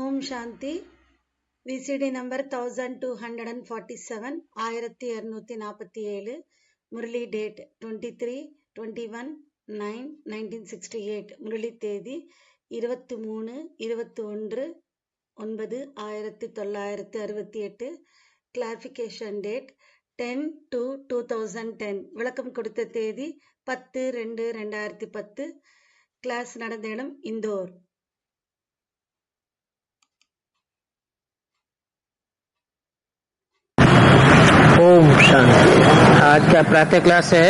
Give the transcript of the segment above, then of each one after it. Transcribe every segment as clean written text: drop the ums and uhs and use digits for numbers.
ஓம் சாந்தி. VCD number 1247, 1247. Murli date 23/21/9/1968. Murli தேதி 23/21/9/1968. Clarification date 10/2/2010. விளக்கம் கொடுத்த தேதி 10/2/2010. கிளாஸ் நடந்த இடம் இந்தோர். ओम शांति। आज का प्रातः क्लास है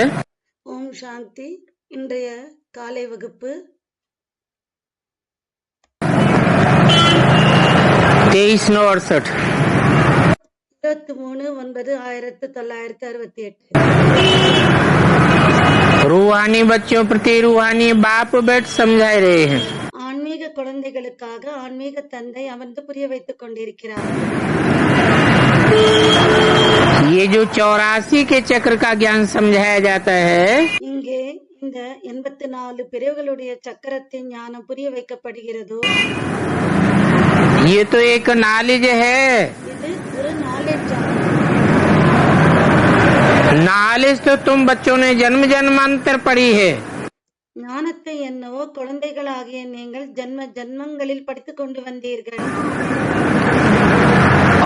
ஓம் சாந்தி. இன்றைய காலை வகுப்பு 23/68। 23/9/1968. रूहानी बच्चों प्रति रूहानी बाप बैठ समझा रहे हैं। ஆன்மீக குழந்தைகளுக்காக ஆன்மீக தந்தை அமர்ந்து புரிய வைத்துக் கொண்டிருக்கிறார். ये जो 84 के चक्र का ज्ञान समझाया जाता है, இங்கே இந்த 84 பிரிவுகளுடைய சக்கரத்தின் ஞானம் புரிய வைக்கப்படுகிறதோ, ये तो एक नॉलेज है। இது ஒரு நாலேஜ். नॉलेज तो तुम बच्चों ने जन्म जन्मांतर पढ़ी है। ஞானத்தை என்னவோ குழந்தைகளாகிய நீங்கள் ஜன்ம ஜன்மங்களில் படித்துக் கொண்டு வந்தீர்கள்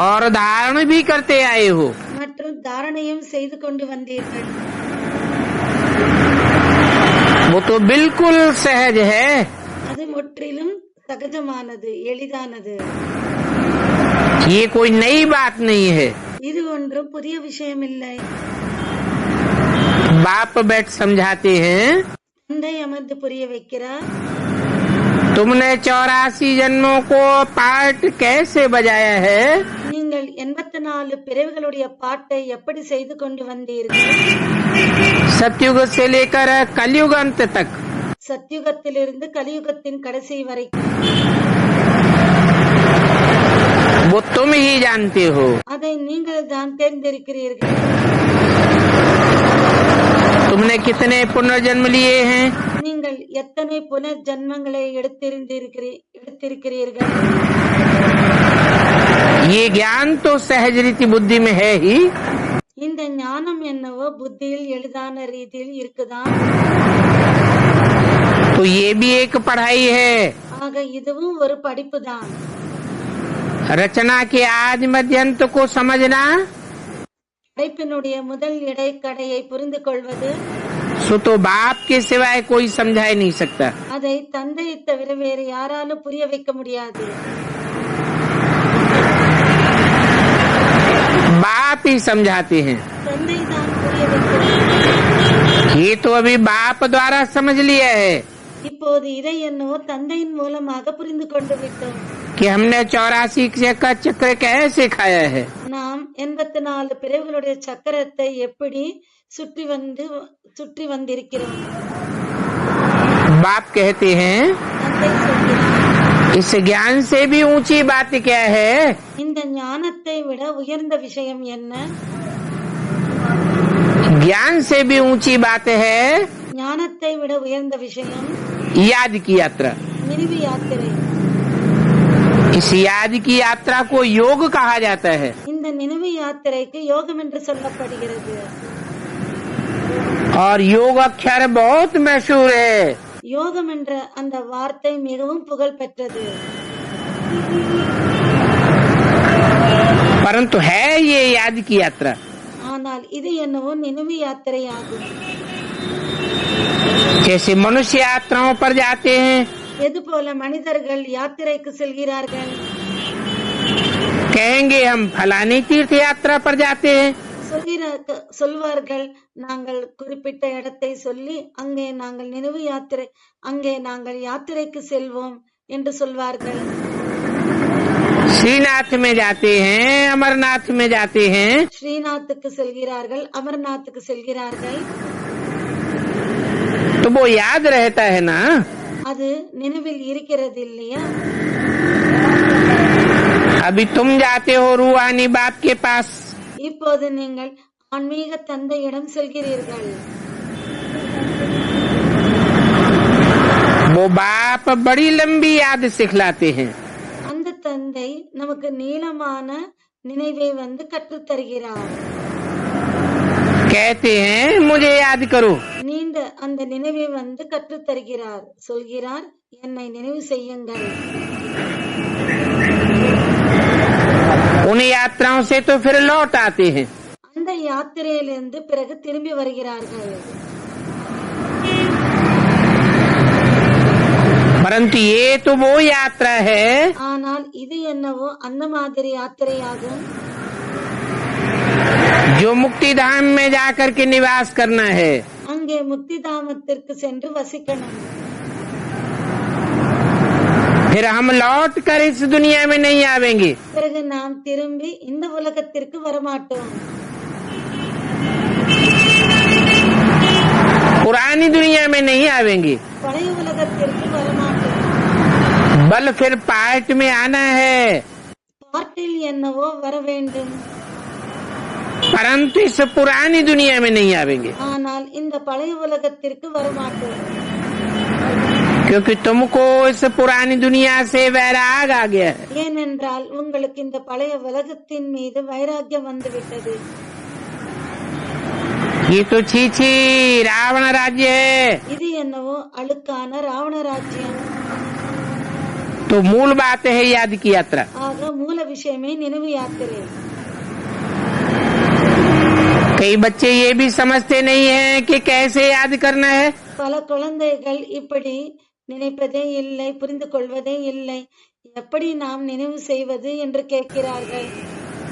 और धारण भी करते आए हो। மற்றும் தாரணையும் செய்து கொண்டு வந்தீர்கள். वो तो बिल्कुल सहज है। அது முற்றிலும் சகஜமானது, எளிதானது. ये कोई नई बात नहीं है। இது ஒன்றும் புதிய விஷயம் இல்லை. बाप बैठ समझाते हैं, தந்தை அமர்ந்து புரிய வைக்கிறார். तुमने 84 जन्मों को पार्ट कैसे बजाया है? நீங்கள் 84 பிறவிகளுடைய பாட்டை எப்படி செய்து கொண்டு வந்தீர்கள்? सतयुग से लेकर कलयुग अंत तक। சத்யுகத்திலிருந்து கலியுகத்தின் கடைசி வரைக்கும். वो तुम ही जानते हो। அதை நீங்கள் தான் தேர்ந்தெடுக்கிறீர்கள். तुमने कितने पुनर्जन्म लिए हैं? நீங்கள் எத்தனை புனர் ஜன்மங்களை எடுத்திருக்கிறீர்கள்? ये ज्ञान तो सहज रीति बुद्धि में है ही। இந்த ஞானம் என்னவோ புத்தியில் எளிதான ரீதியில் இருக்குதான். तो ये भी एक पढ़ाई है। ஆக இதுவும் ஒரு படிப்பு தான். रचना के आदि मध्य अंत को समझना, படைப்பினுடைய முதல் இடைக்கடையை புரிந்து கொள்வது, सो तो बाप के सिवाय कोई समझा ही नहीं सकता। அதை தந்தையை தவிர வேறு யாராலும் புரிய வைக்க முடியாது. बाप ही समझाते हैं। தந்தை தான் புரிய வைக்கிறார். ये तो अभी बाप द्वारा समझ लिया है இப்போது இதை என்னவோ தந்தையின் மூலமாக புரிந்து கொண்டு விட்டோம். कि हमने 84 का चक्र कैसे खाया है। நாம் 84 பிறவிகளுடைய சக்கரத்தை எப்படி சுற்றி வந்திருக்கிறோம். बाप कहते हैं, தந்தை சொல்கிறார், इस ज्ञान से भी ऊंची बात क्या है? இந்த ஞானத்தை விட உயர்ந்த விஷயம் என்ன? ज्ञान से भी ऊंची बात है ஞானத்தை விட உயர்ந்த விஷயம் याद की यात्रा। நினைவு யாத்திரை. इस याद की यात्रा को योग कहा जाता है। இந்த நினைவு யாத்திரைக்கு யோகம் என்று சொல்லப்படுகிறது. और योग अक्षर बहुत मशहूर है। யோகம் என்ற அந்த வார்த்தை மிகவும் புகழ் பெற்றது. परंतु है ये याद की यात्रा। ஆனால் இது என்னவோ நினைவு யாத்திரை ஆகும். जैसे मनुष्य यात्राओं पर जाते हैं, எது போல மனிதர்கள் யாத்திரைக்கு செல்கிறார்கள். कहेंगे हम फलानी तीर्थ यात्रा पर जाते हैं। சொல்வார்கள், நாங்கள் குறிப்பிட்ட இடத்தை சொல்லி அங்கே நாங்கள் நினைவு யாத்திரை, அங்கே நாங்கள் யாத்திரைக்கு செல்வோம் என்று சொல்வார்கள். श्रीनाथ में जाते हैं, अमरनाथ में जाते हैं। ஸ்ரீநாத்துக்கு செல்கிறார்கள், அமர்நாத்துக்கு செல்கிறார்கள். तो वो याद रहता है ना। அது நினைவில் இருக்கிறது இல்லையா? अभी तुम जाते हो रूहानी बाप के पास, இப்போது நீங்கள் ஆன்மீக தந்தையிடம் செல்கிறீர்கள். बड़ी लंबी याद सिखलाते हैं। அந்த தந்தை நமக்கு நீளமான நினைவை வந்து கற்றுத் தருகிறார். कहते हैं मुझे याद करो। நீண்ட அந்த நினைவை வந்து கற்றுத் தருகிறார். சொல்கிறார், என்னை நினைவு செய்யுங்கள். उन यात्राओं से तो फिर लौट आते हैं। அந்த யாத்திரையிலிருந்து பிறகு திரும்பி வருகிறார்கள். परंतु ये तो वो यात्रा है ஆனால் இது என்னவோ அந்த மாதிரி யாத்திரையாகும், जो मुक्ति धाम में जाकर के निवास करना है। அங்கே முக்தி தாமத்திற்கு சென்று வசிக்கணும். फिर हम लौट कर इस दुनिया में नहीं आवेंगे। பிறகு நாம் திரும்பி இந்த உலகத்திற்கு வரமாட்டோம். पुरानी दुनिया में नहीं आवेंगे, பழைய உலகத்திற்கு வரமாட்டோம். बल फिर पार्ट में आना है। பாட்டில் என்னவோ வர வேண்டும், परंतु इस पुरानी दुनिया में नहीं आवेंगे, ஆனால் இந்த பழைய உலகத்திற்கு வரமாட்டோம். क्योंकि तुमको इस पुरानी दुनिया से वैराग आ गया है। ஏனென்றால் உங்களுக்கு இந்த பழைய உலகத்தின் மீது வைராக்கியம் வந்துவிட்டது. ये तो छी रावण राज्य है। இது என்னவோ அழுக்கான ராவண ராஜ்யம். तो मूल बात है याद की यात्रा। ஆக மூல விஷயமே நினைவு யாத்திரை. कई बच्चे ये भी समझते नहीं हैं कि कैसे याद करना है। பல குழந்தைகள் இப்படி நினைப்பதே இல்லை, புரிந்து கொள்வதே இல்லை. எப்படி நாம் நினைவு செய்வது என்று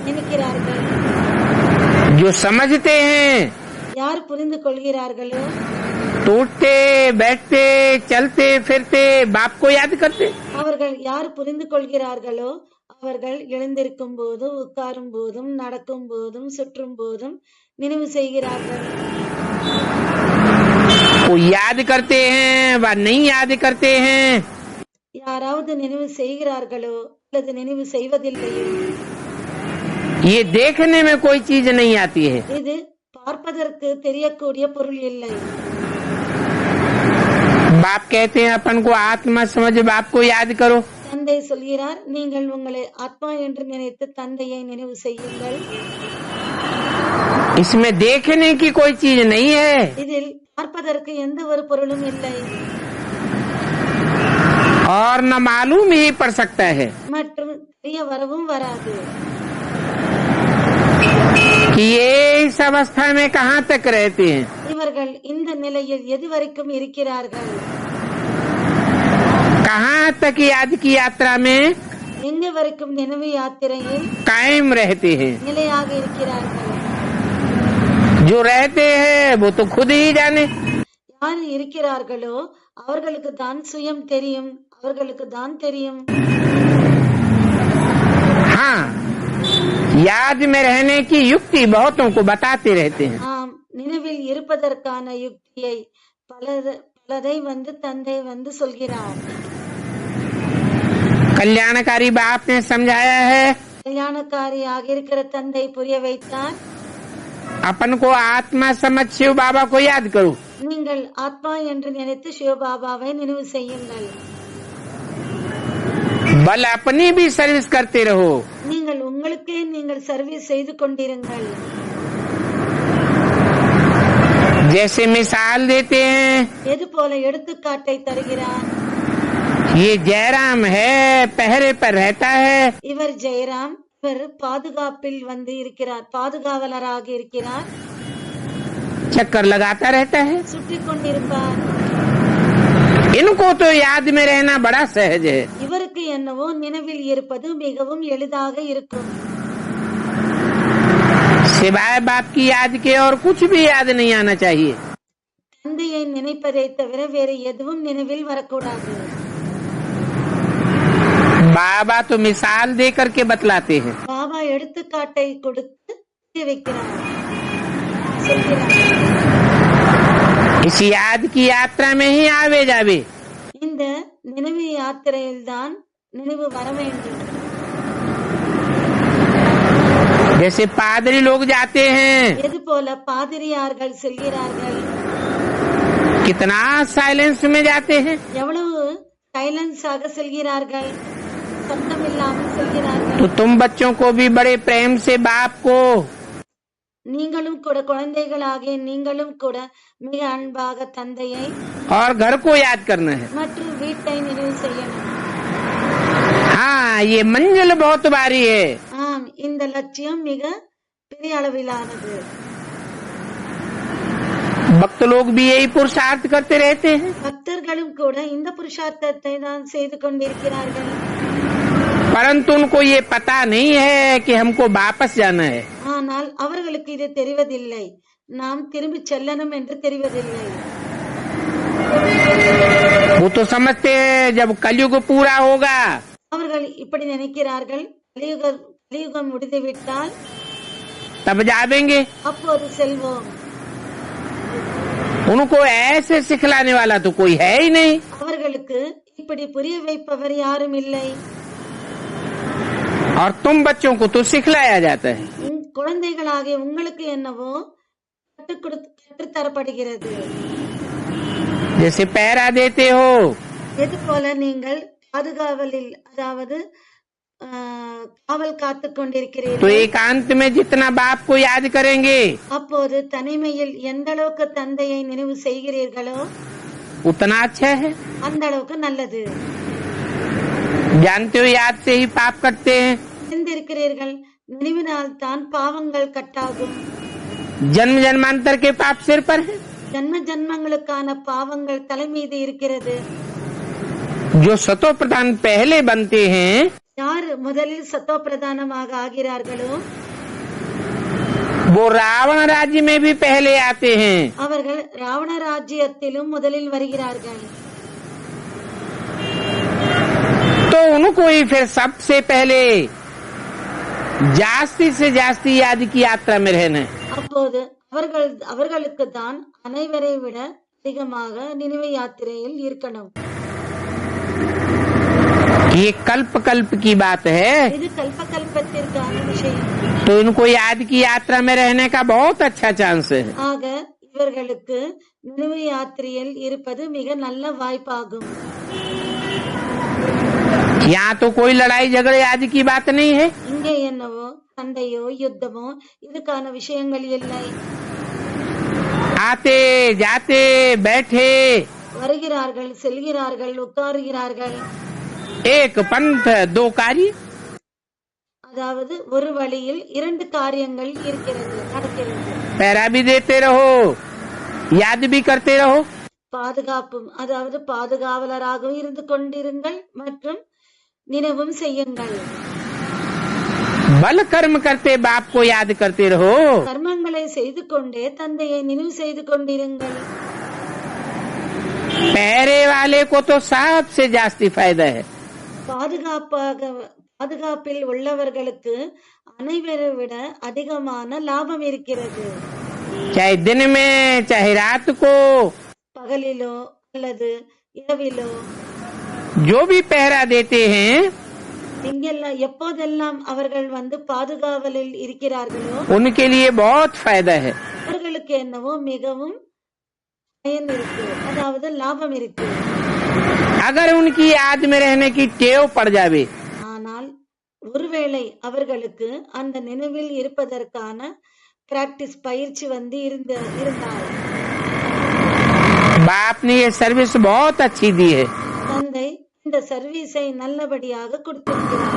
நினைக்கிறார்கள். जो समझते हैं யார் புரிந்து கொள்கிறார்களோ तो उठते बैठते चलते फिरते बाप को याद करते। அவர்கள் யார் புரிந்து கொள்கிறார்களோ அவர்கள் எழுந்திருக்கும் போதும் உட்காரும் போதும் நடக்கும் போதும் சுற்றும் போதும் நினைவு செய்கிறார்கள். वो याद करते हैं व नहीं याद करते हैं। யாராவது நினைவு செய்கிறார்களோ அல்லது நினைவு செய்வதில்லையோ, ये देखने में कोई चीज नहीं आती है। இது பார்ப்பதற்கு தெரியக்கூடிய பொருள் இல்லை. बाप कहते हैं अपन को आत्मा समझ बाप को याद करो। தந்தை சொல்கிறார், நீங்கள் உங்களை ஆத்மா என்று நினைத்து தந்தையை நினைவு செய்யுங்கள். इसमें देखने की कोई चीज नहीं है, இதில் பார்ப்பதற்கு எந்த ஒரு பொருளும் இல்லை, और न मालूम ही पड़ सकता है மற்றும் தெரிய வரவும் வராது. कि ये इस अवस्था में कहाँ तक रहते हैं। இவர்கள் இந்த நிலையில் எது வரைக்கும் இருக்கிறார்கள், कहाँ तक याद की यात्रा में எங்க வரைக்கும் நினைவு யாத்திரையில் कायम रहते हैं। நிலையாக இருக்கிறார்கள். जो रहते हैं वो तो खुद ही जाने। யார் இருக்கிறார்களோ அவர்களுக்கு தான் சுயம் தெரியும், அவர்களுக்கு தான் தெரியும். हाँ, याद में रहने की युक्ति बहुतों को बताते रहते हैं। ஆம், நினைவில் இருப்பதற்கான யுக்தியை பலதை வந்து தந்தை வந்து சொல்கிறார். कल्याणकारी बाप ने समझाया है, கல்யாணக்காரியாக இருக்கிற தந்தை புரிய வைத்தார். अपन को आत्मा समझ शिव बाबा को याद करो। நீங்கள் ஆத்மா என்று நினைத்து சிவபாபாவை நினைவு செய்யுங்கள். बल अपनी भी सर्विस करते रहो। நீங்கள் உங்களுக்கே நீங்கள் சர்வீஸ் செய்து கொண்டிருங்கள். जैसे मिसाल देते हैं, எது போல எடுத்துக்காட்டை தருகிறார். ये जयराम है, पहरे पर रहता है। இவர் ஜெயராம், இவர் பாதுகாப்பில் வந்து இருக்கிறார், பாதுகாவலராக இருக்கிறார், चक्कर लगाता रहता है। சுற்றிக் கொண்டிருப்பார். इनको तो याद में रहना बड़ा सहज है। இவருக்கு என்னவோ நினைவில் இருப்பது மிகவும் எளிதாக இருக்கும். सिवाय बाप की याद के और कुछ भी याद नहीं आना चाहिए। தந்தையை நினைப்பதை தவிர வேறு எதுவும் நினைவில் வரக்கூடாது. बाबा तो मिसाल दे करके बतलाते हैं। பாபா எடுத்துக்காட்டை கொடுத்து புரிய வைக்கிறார், சொல்கிறார். इस याद की यात्रा में ही आवे जावे। இந்த நினைவு யாத்திரையில் தான் நினைவு வர வேண்டும். जैसे पादरी लोग जाते हैं, எது போல பாதிரியார்கள் செல்கிறார்கள், कितना साइलेंस में जाते हैं। எவ்வளவு சைலன்ஸாக செல்கிறார்கள், சத்தம் இல்லாமல் செல்கிறார்கள். तो तुम बच्चों को भी बड़े प्रेम से बाप को நீங்களும் கூட குழந்தைகளாகிய நீங்களும் கூட மிக அன்பாக தந்தையை और घर को याद करना है। மற்றும் வீட்டை நினைவு செய்யணும். हाँ, ये मंजिल बहुत भारी है। ஆம், இந்த லட்சியம் மிக பெரிய அளவிலானது. भक्त लोग भी यही पुरुषार्थ करते रहते हैं, பக்தர்களும் கூட இந்த புருஷார்த்தத்தை தான் செய்து கொண்டிருக்கிறார்கள். परंतु उनको ये पता नहीं है कि हमको वापस जाना है। ஆனால் அவர்களுக்கு இது தெரிவதில்லை, நாம் திரும்பி செல்லணும் என்று தெரிவதில்லை. वो तो समझते हैं जब कलयुग पूरा होगा அவர்கள் இப்படி நினைக்கிறார்கள், கலியுகம் முடிந்துவிட்டால் तब जावेंगे। அப்போது செல்வோம். उनको ऐसे सिखलाने वाला तो कोई है ही नहीं। அவர்களுக்கு இப்படி புரிய வைப்பவர் யாரும் இல்லை. और तुम बच्चों को तो सिखलाया जाता है। குழந்தைகளாகிய உங்களுக்கு என்னவோ கற்றுத்தரப்படுகிறது. जैसे पहरा देते हो, எது போல நீங்கள் பாதுகாவலில் அதாவது காவல் காத்துக் तो கொண்டிருக்கிறீர்கள். एकांत में जितना बाप को याद करेंगे அப்போது தனிமையில் எந்த அளவுக்கு தந்தையை நினைவு செய்கிறீர்களோ उतना अच्छा है। அந்த அளவுக்கு நல்லது. जानते हो याद से ही पाप करते हैं। தெரிந்திருக்கிறீர்கள், நினைவினால் தான் பாவங்கள் கட்டாகும். जन्म जन्मांतर के पाप सिर पर है। ஜன்ம ஜன்மங்களுக்கான பாவங்கள் தலை மீது இருக்கிறது. जो सतो प्रधान पहले बनते हैं யார் முதலில் சத்தோ பிரதானமாக ஆகிறார்களோ वो रावण राज्य में भी पहले आते हैं। அவர்கள் ராவண ராஜ்யத்திலும் முதலில் வருகிறார்கள். तो उनको ही फिर सबसे पहले जास्ती से जास्ती याद की यात्रा में रहना है। அப்போது அவர்களுக்கு தான் அனைவரை விட அதிகமாக நினைவு யாத்திரையில் இருக்கணும். ये कल्प कल्प की बात है, இது கல்பகல்பத்திற்கான விஷயம். तो इनको याद की यात्रा में रहने का बहुत अच्छा चांस है। ஆக இவர்களுக்கு நினைவு யாத்திரையில் இருப்பது மிக நல்ல வாய்ப்பாகும். यहाँ तो कोई लड़ाई झगड़े आदि की बात नहीं है। இங்கே என்னவோ சண்டையோ யுத்தமோ இதுக்கான விஷயங்கள் இல்லை. आते जाते बैठे வருகிறார்கள், செல்கிறார்கள், உட்காருகிறார்கள். एक पंथ दो कार्य, அதாவது ஒரு வழியில் இரண்டு காரியங்கள் இருக்கிறது, நடக்கிறது. पहरा भी देते रहो, याद भी करते रहो। பாதுகாப்பும் அதாவது பாதுகாவலராகவும் இருந்து கொண்டிருங்கள் மற்றும் நினைவும் செய்யுங்கள். बल कर्म करते बाप को याद करते रहो। கர்மங்களை செய்து கொண்டே தந்தையை நினைவு செய்து கொண்டிருங்கள். पहरे वाले को तो सबसे जास्ती फायदा है। பாதுகாப்பில் உள்ளவர்களுக்கு அனைவரை விட அதிகமான லாபம் இருக்கிறது. चाहे दिन में चाहे रात को, பகலிலோ அல்லது இரவிலோ जो भी पहरा देते हैं எங்கெல்லாம் எப்போதெல்லாம் அவர்கள் வந்து பாதுகாவலில் இருக்கிறார்களோ उनके लिए बहुत फायदा है। அவர்களுக்கு என்னவோ மிகவும் பயன் இருக்கு, அதாவது லாபம் இருக்கு. अगर उनकी याद में रहने की टेव पड़ जावे, ஆனால் ஒருவேளை அவர்களுக்கு அந்த நினைவில் இருப்பதற்கான பிராக்டிஸ் பயிற்சி வந்து இருந்தால் बाप ने ये सर्विस बहुत अच्छी दी है। தந்தை இந்த சர்வீஸை நல்லபடியாக கொடுத்திருக்கிறார்.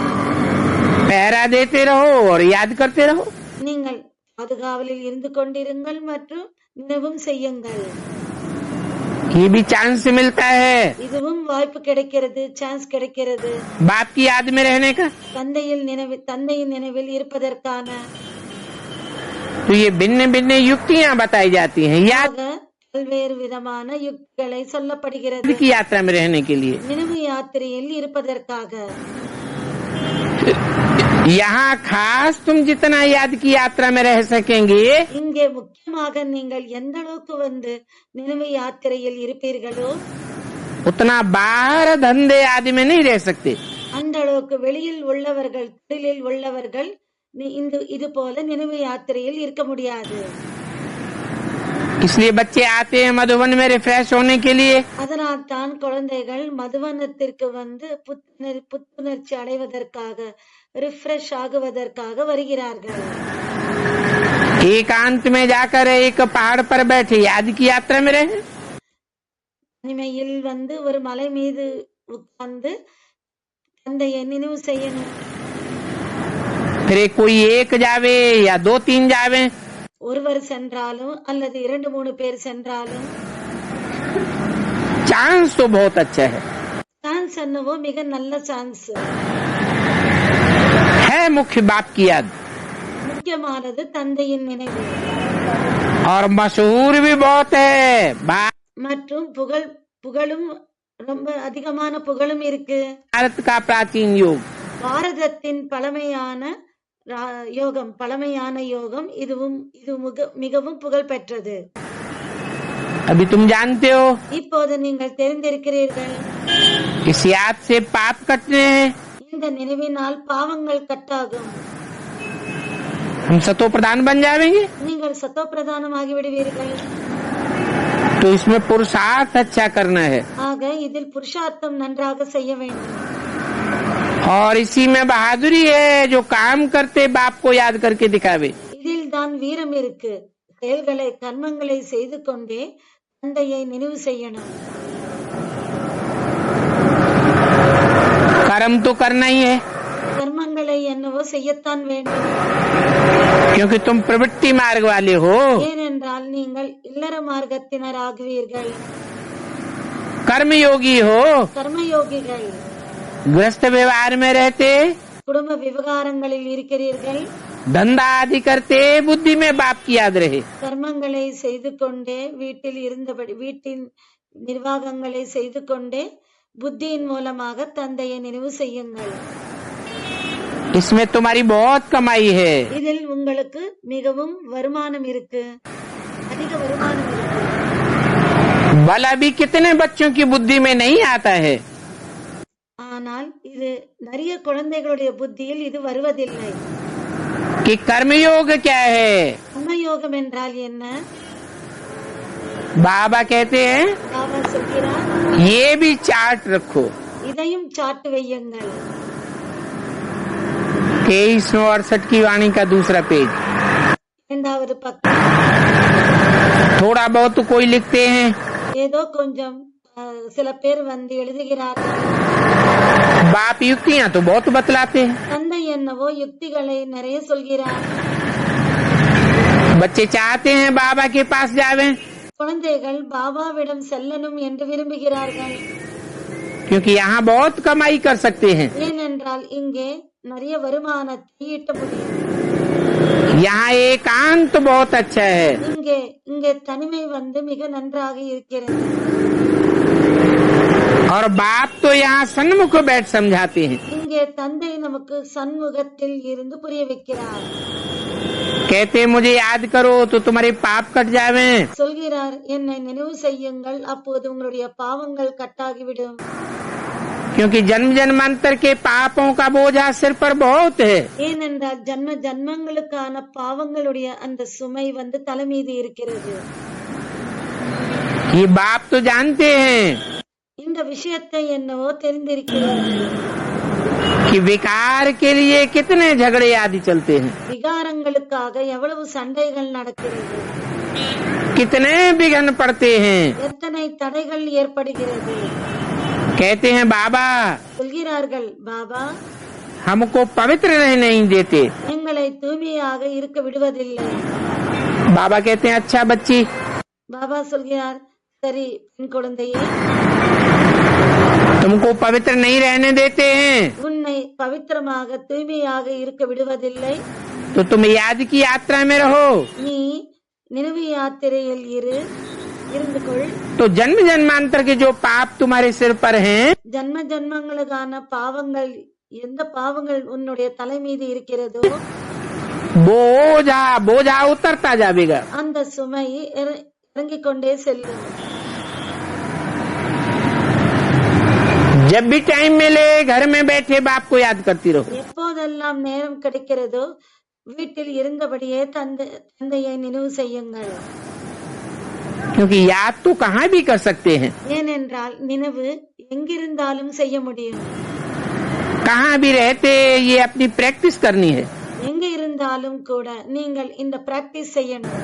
पहरा देते रहो और याद करते रहो। நீங்கள் பாதுகாவலில் இருந்து கொண்டிருங்கள் மற்றும் நினைவும் செய்யுங்கள். ये भी चांस मिलता है இதுவும் வாய்ப்பு கிடைக்கிறது, சான்ஸ் கிடைக்கிறது. बाप की याद में रहने का। தந்தையின் நினைவில் இருப்பதற்கான तो ये भिन्न भिन्न युक्तियाँ बताई जाती हैं याद பல்வேறு விதமான யுக்திகளை சொல்லப்படுகிறது की यात्रा में रहने के लिए। நினைவு யாத்திரையில் இருப்பதற்காக. यहाँ खास तुम जितना याद की यात्रा में रह सकेंगे இங்கே முக்கியமாக நீங்கள் எந்த அளவுக்கு வந்து நினைவு யாத்திரையில் இருப்பீர்களோ उतना बाहर धंधे आदि में नहीं रह सकते। அந்த அளவுக்கு வெளியில் உள்ளவர்கள், தொழிலில் உள்ளவர்கள் இது போல நினைவு யாத்திரையில் இருக்க முடியாது. इसलिए बच्चे आते हैं मधुबन में रिफ्रेश होने के लिए। அதனால் தான் குழந்தைகள் மதுவனத்திற்கு வந்து புத்துணர்ச்சி அடைவதற்காக, ரிஃப்ரெஷ் ஆகுவதற்காக வருகிறார்கள். एकांत में जाकर एक पहाड़ पर बैठे याद की यात्रा में रहे। தனிமையில் வந்து ஒரு மலை மீது உட்கார்ந்து தந்தையை நினைவு செய்யணும். फिर कोई एक जावे या 2-3 जावे, ஒருவர் சென்றாலும் அல்லது 2-3 பேர் சென்றாலும் चांस तो बहुत अच्छा है। சான்ஸ் என்னவோ மிக நல்ல சான்ஸ். है मुख्य बाप की याद முக்கியமானது தந்தையின் நினைவு. और मशहूर भी बहुत है। மற்றும் புகழும் ரொம்ப அதிகமான புகழும் இருக்கு. भारत का प्राचीन योग, பாரதத்தின் பழமையான யோகம் இது மிகவும் புகழ் பெற்றது. अभी तुम जानते हो இப்போது நீங்கள் தெரிந்திருக்கிறீர்கள். इस याद से पाप कटने हैं। இந்த நினைவினால் பாவங்கள் கட்டாகும். हम सतो प्रधान बन जाएंगे, நீங்கள் சத்தோ பிரதானமாகி விடுவீர்கள். तो इसमें पुरुषार्थ अच्छा करना है। ஆக இதில் புருஷார்த்தம் நன்றாக செய்ய வேண்டும். और इसी में बहादुरी है जो काम करते बाप को याद करके दिखावे। இதில் தான் வீரம் இருக்கு. கர்மங்களை செய்து கொண்டே தந்தையை நினைவு செய்யணும். कर्म तो करना ही है, கர்மங்களை என்னவோ செய்யத்தான் வேண்டும். क्योंकि तुम प्रवृत्ति मार्ग वाले हो। ஏனென்றால் நீங்கள் இல்லற மார்க்கத்தினர் ஆகுவீர்கள். कर्मयोगी हो, கர்மயோகிகள். गृहस्थ व्यवहार में रहते, குடும்ப விவகாரங்களில் இருக்கிறீர்கள். धंधा आदि करते, बुद्धि में बाप की याद रहे। கர்மங்களை செய்து கொண்டே வீட்டின் நிர்வாகங்களை செய்து கொண்டே புத்தியின் மூலமாக தந்தையை நினைவு செய்யுங்கள். इसमें तुम्हारी बहुत कमाई है। இதில் உங்களுக்கு மிகவும் வருமானம் இருக்கு, அதிக வருமானம் இருக்கு. भला भी कितने बच्चों की बुद्धि में नहीं आता है, ஆனால் இது நிறைய குழந்தைகளுடைய புத்தியில் இது வருவதில்லை. कि कर्मयोग क्या है। கர்மயோகம் என்றால் என்ன? बाबा कहते हैं பாபா சொல்கிறார், ये भी चार्ट रखो। இதையும் சாட்டு வையுங்கள். 2368 की वाणी का दूसरा पेज, இரண்டாவது பக்கம். थोड़ा बहुत कोई लिखते हैं, ஏதோ கொஞ்சம் சில பேர் வந்து எழுதுகிறார்கள். बाप युक्तियाँ तो बहुत बतलाते हैं। தந்தை என்னவோ யுக்திகளை நிறைய சொல்கிறார். बच्चे चाहते हैं बाबा के पास जावे, குழந்தைகள் பாபாவிடம் செல்லணும் என்று விரும்புகிறார்கள். क्योंकि यहाँ बहुत कमाई कर सकते हैं। ஏனென்றால் இங்கே நிறைய வருமானத்தை ஈட்ட முடியும். यहाँ एकांत बहुत अच्छा है। இங்கே தனிமை வந்து மிக நன்றாக இருக்கிறது. और बाप तो यहाँ सन्मुख बैठ समझाते हैं। இங்கே தந்தை நமக்கு சண்முகத்தில் இருந்து புரிய வைக்கிறார். कहते मुझे याद करो तो तुम्हारे पाप कट जावे। சொல்கிறார், என்னை நினைவு செய்யுங்கள், அப்போது உங்களுடைய பாவங்கள் கட்டாகிவிடும். क्योंकि जन्म जन्मांतर के पापों का बोझा सिर पर बहुत है। ஏனென்றால் ஜன்மங்களுக்கான பாவங்களுடைய அந்த சுமை வந்து தலைமீது இருக்கிறது. ये बाप तो जानते हैं இந்த விஷயத்தை என்னவோ தெரிந்திருக்கிறார்கள். कि विकार के लिए कितने झगड़े आदि चलते हैं, விகாரங்களுக்காக எவ்வளவு சண்டைகள் நடக்கிறது, कितने विघ्न पड़ते हैं। எத்தனை தடைகள் ஏற்படுகிறது. कहते हैं बाबा சொல்கிறார்கள், பாபா हमको पवित्र रहने नहीं देते। எங்களை தூய்மையாக இருக்க விடுவதில்லை. बाबा कहते हैं अच्छा बच्ची, பாபா சொல்கிறார், சரி பெண் குழந்தையே, तुमको पवित्र नहीं रहने देते हैं உன்னை பவித்திரமாக தூய்மையாக இருக்க விடுவதில்லை. तो तुम याद की यात्रा में रहो। நீ நினைவு யாத்திரையில் இருந்து கொள். तो जन्म जन्मांतर के जो पाप तुम्हारे सिर पर हैं, ஜன்ம ஜன்மங்களுக்கான பாவங்கள், எந்த பாவங்கள் உன்னுடைய தலை மீது இருக்கிறதோ बोझा उतरता जाएगा। அந்த சுமை இறங்கிக் கொண்டே செல்லும். जब भी टाइम मिले घर में बैठे बाप को याद करती रहो। எப்போதெல்லாம் நேரம் கிடைக்கிறதோ வீட்டில் இருந்தபடியே தந்தையை நினைவு செய்யுங்கள். क्योंकि याद तो कहाँ भी कर सकते हैं, ஏனென்றால் நினைவு எங்கிருந்தாலும் செய்ய முடியும். कहाँ भी रहते ये अपनी प्रैक्टिस करनी है. எங்க இருந்தாலும் கூட நீங்கள் இந்த பிராக்டிஸ் செய்யணும்.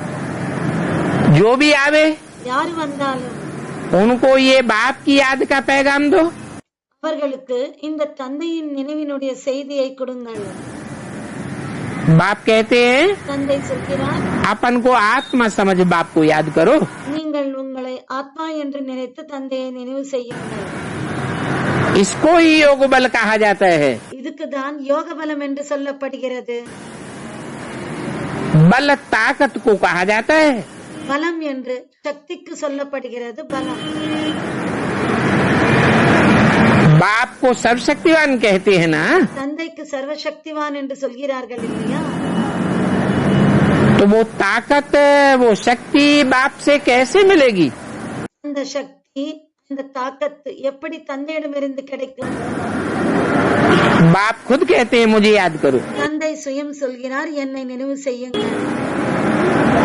जो भी आवे யார் வந்தாலும் उनको ये बाप की याद का पैगाम दो. அவர்களுக்கு இந்த தந்தையின் நினைவினுடைய செய்தியை கொடுங்கள். बाप कहते हैं தந்தை சொல்கிறார், अपन को आत्मा समझ बाप को याद करो. நீங்கள் உங்களை ஆத்மா என்று நினைத்து தந்தையை நினைவு செய்யுங்கள். इसको ही योग बल कहा जाता है. இதுக்குதான் யோக பலம் என்று சொல்லப்படுகிறது. बल ताकत को कहा जाता है. பலம் என்று சக்திக்கு சொல்லப்படுகிறது. பலம் बाप को सर्वशक्तिवान कहते हैं ना, தந்தைக்கு சர்வசக்திவான் என்று சொல்கிறார்கள் இல்லையா? तो वो ताकत वो शक्ति बाप से कैसे मिलेगी? அந்த சக்தி அந்த தாக்கத்து எப்படி தந்தையிடமிருந்து கிடைக்கும்? बाप खुद कहते हैं मुझे याद करो. தந்தை சுயம் சொல்கிறார், என்னை நினைவு செய்யுங்கள்.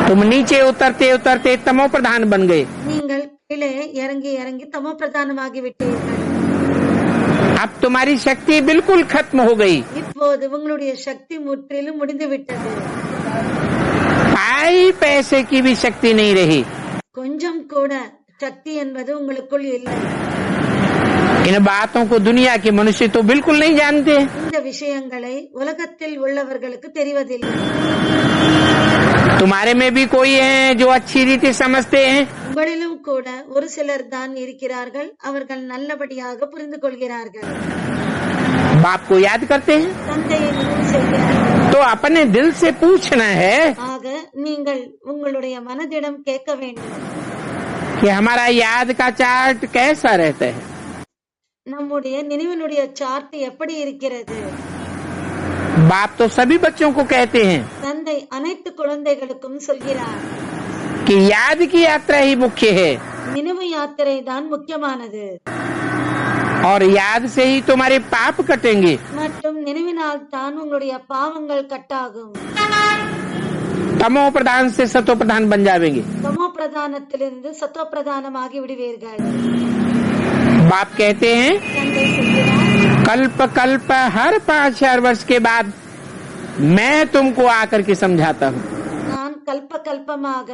तुम नीचे उतरते उतरते तमो प्रधान बन गए. நீங்கள் கீழே இறங்கி இறங்கி தமோ பிரதானமாகி விட்டீர்கள். अब तुम्हारी शक्ति बिल्कुल खत्म हो गई. இப்போது உங்களுடைய சக்தி முற்றிலும் முடிந்து விட்டது. पाई पैसे की भी शक्ति नहीं रही. கொஞ்சம் கூட சக்தி என்பது உங்களுக்குள் இல்லை. इन बातों को दुनिया के मनुष्य तो बिल्कुल नहीं जानते. இந்த விஷயங்களை உலகத்தில் உள்ளவர்களுக்கு தெரிவதில்லை. तुम्हारे में भी कोई है जो अच्छी रीति समझते हैं. உங்களிலும் கூட ஒரு சிலர் தான் இருக்கிறார்கள், அவர்கள் நல்லபடியாக புரிந்து கொள்கிறார்கள். बाप को याद करते हैं. தந்தையை நினைவு செய்கிறார்கள். तो अपने दिल से पूछना है ஆக நீங்கள் உங்களுடைய மனதிடம் கேட்க வேண்டும், कि हमारा याद का चार्ट कैसा रहता है. நம்முடைய நினைவினுடைய சார்ட் எப்படி இருக்கிறது? बाप तो सभी बच्चों को कहते हैं தந்தை அனைத்து குழந்தைகளுக்கும் சொல்கிறார், कि याद की यात्रा ही मुख्य है, நினைவு யாத்திரை தான் முக்கியமானது. और याद से ही तुम्हारे पाप कटेंगे. மற்றும் நினைவினால் தான் உங்களுடைய பாவங்கள் கட்டாகும். तमो प्रधान से सतो प्रधान बन जाएंगे. தமோ பிரதானத்திலிருந்து சத்தோ பிரதானமாகி விடுவீர்கள். बाप कहते हैं தந்தை சொல்கிறார், कल्प कल्प हर 5000 वर्ष के बाद मैं तुमको आकर के समझाता हूँ. நான் கல்ப கல்பமாக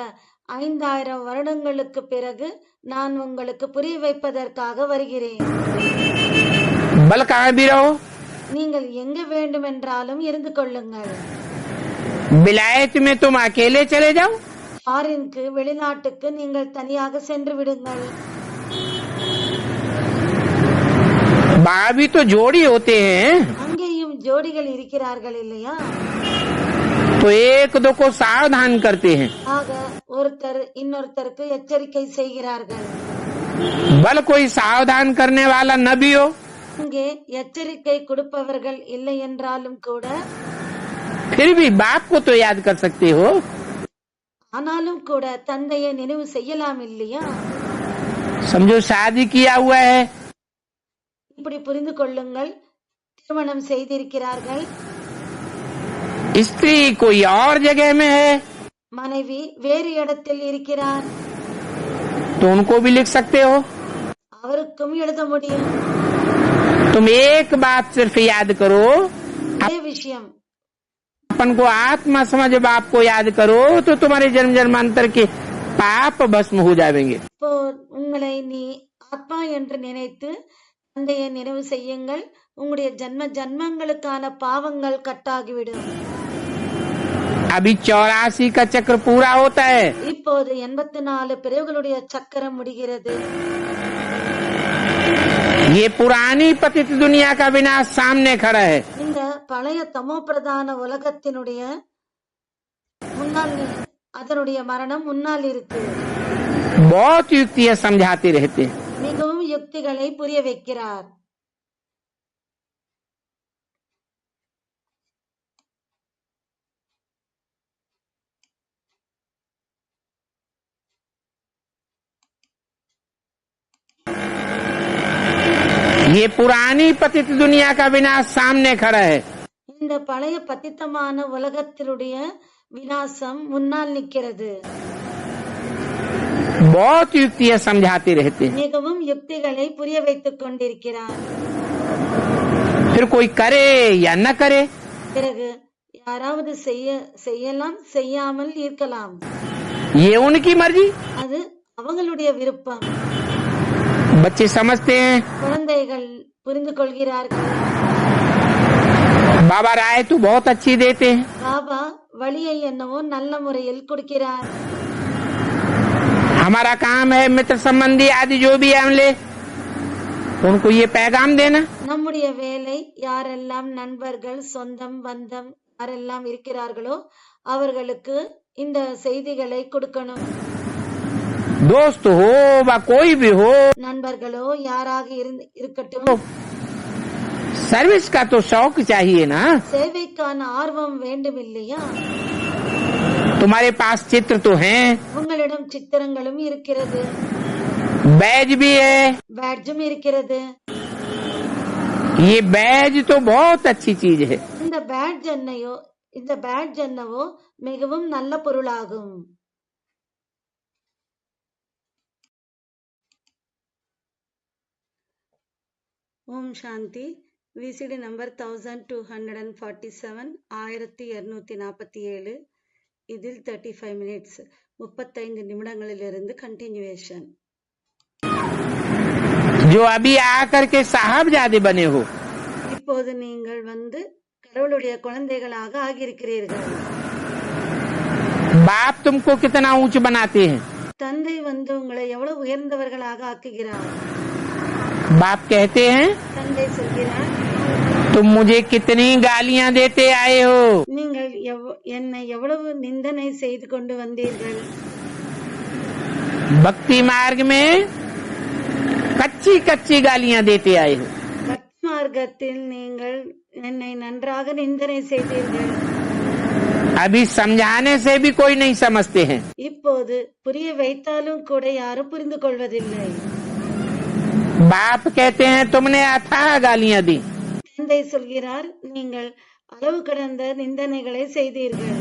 5000 வருடங்களுக்கு பிறகு நான் உங்களுக்கு புரிய வைப்பதற்காக வருகிறேன். बल कहाँ भी रहो, நீங்கள் எங்க வேண்டுமென்றாலும் இருந்து கொள்ளுங்கள். विलायत में तुम अकेले चले जाओ, ஃபாரினுக்கு வெளிநாட்டுக்கு நீங்கள் தனியாக சென்று விடுங்கள். वहाँ भी तो जोड़ी होते हैं. அங்கேயும் ஜோடிகள் இருக்கிறார்கள் இல்லையா? तो एक दो को सावधान करते हैं. ஆக ஒருத்தர் இன்னொருத்தருக்கு எச்சரிக்கை செய்கிறார்கள். बल कोई सावधान करने वाला न भी हो, இங்கே எச்சரிக்கை கொடுப்பவர்கள் இல்லை என்றாலும் கூட, फिर भी बाप को तो याद कर सकते हो. ஆனாலும் கூட தந்தையை நினைவு செய்யலாம் இல்லையா? समझो शादी किया हुआ है, இப்படி புரிந்து கொள்ளுங்கள், திருமணம் செய்திருக்கிறார்கள், स्त्री कोई और जगह में है, மனைவி வேறு இடத்தில் இருக்கிறார், तो उनको भी लिख सकते हो. அவருக்கும் எழுத முடியும். तुम एक बात सिर्फ याद करो, அதே விஷயம், अपन को आत्मा समझ बाप को याद करो, तो तुम्हारे जन्म जन्मांतर के पाप भस्म हो जाएंगे. இப்போ உங்களை நீ ஆத்மா என்று நினைத்து தந்தையை நினைவு செய்யுங்கள், உங்களுடைய ஜன்ம ஜன்மங்களுக்கான பாவங்கள் கட்டாகிவிடும். अभी 84 का चक्र पूरा होता है. இப்போது 84 பிறவுகளுடைய சக்கரம் முடிகிறது. ये पुरानी पतित दुनिया का विनाश सामने खड़ा है. இந்த பழைய தமோ பிரதான உலகத்தினுடைய முன்னால் அதனுடைய மரணம் முன்னால் இருக்கு. बहुत युक्तियाँ समझाते रहते हैं. மிகவும் யுக்திகளை புரிய வைக்கிறார். ये पुरानी पतित दुनिया का विनाश सामने खड़ा है. இந்த பழைய பतितமான உலகத்தினுடைய விநாசம் முன்னால் நிற்கிறது. बहुत युक्तियां समझाते रहते हैं। மிகவும் யுக்திகளை புரிய வைத்துக் கொண்டிருக்கிறார். फिर कोई करे या न करे, பிறகு யாராவது செய்யலாம், செய்யாமல் இருக்கலாம். ये उनकी मर्जी। அது அவங்களுடைய விருப்பம். बच्चे समझते हैं, குழந்தைகள் புரிந்து கொள்கிறார்கள். बाबा राय तो बहुत अच्छी देते हैं, பாபா வழியை என்னவோ நல்ல முறையில் கொடுக்கிறார். हमारा काम है मित्र संबंधी आदि जो भी हमले उनको ये पैगाम देना। நம்முடைய வேலை யாரெல்லாம் நண்பர்கள், சொந்தம், பந்தம் யாரெல்லாம் இருக்கிறார்களோ அவர்களுக்கு இந்த செய்திகளை கொடுக்கணும். दोस्त हो व कोई भी हो, நண்பர்களோ யாராக இருக்கட்டும், सर्विस का तो शौक चाहिए ना। சேவைக்கான ஆர்வம் வேண்டும் இல்லையா? तुम्हारे पास चित्र तो हैं, உங்களிடம் சித்திரங்களும் இருக்கிறது, बैज भी है। பேட்ஜும் இருக்கிறது. ये बैज तो बहुत अच्छी चीज है। இந்த பேட்ஜ் என்னவோ மிகவும் நல்ல பொருளாகும். ஓம் சாந்தி. VCD number 1247, 1247. இதில் 35 minutes 35 நிமிடங்களிலிருந்து கண்டினியூவேஷன். जो अभी आकर के साहबजादे बने हो, இப்போது நீங்கள் கடவுளுடைய குழந்தைகளாக ஆகியிருக்கிறீர்கள். बाप तुमको कितना ऊंच बनाते हैं। தந்தை உங்களை எவ்வளவு உயர்ந்தவர்களாக ஆக்குகிறார். बाप कहते हैं, தந்தை சொல்கிறார், तुम मुझे कितनी गालियां देते आए हो। நீங்கள் என்னை எவ்வளவு நிந்தனை செய்து கொண்டு வந்தீர்கள். भक्ति मार्ग में कच्ची कच्ची गालियां देते आए हो। பக்தி மார்க்கத்தில் நீங்கள் என்னை நன்றாக நிந்தனை செய்தீர்கள். अभी समझाने से भी कोई नहीं समझते हैं। இப்போது புரிய வைத்தாலும் கூட யாரும் புரிந்து கொள்வதில்லை. बाप कहते हैं, तुमने अथाह गालियां दी। தந்தை சொல்கிறார், நீங்கள் அளவு கடந்த நிந்தனைகளை செய்தீர்கள்.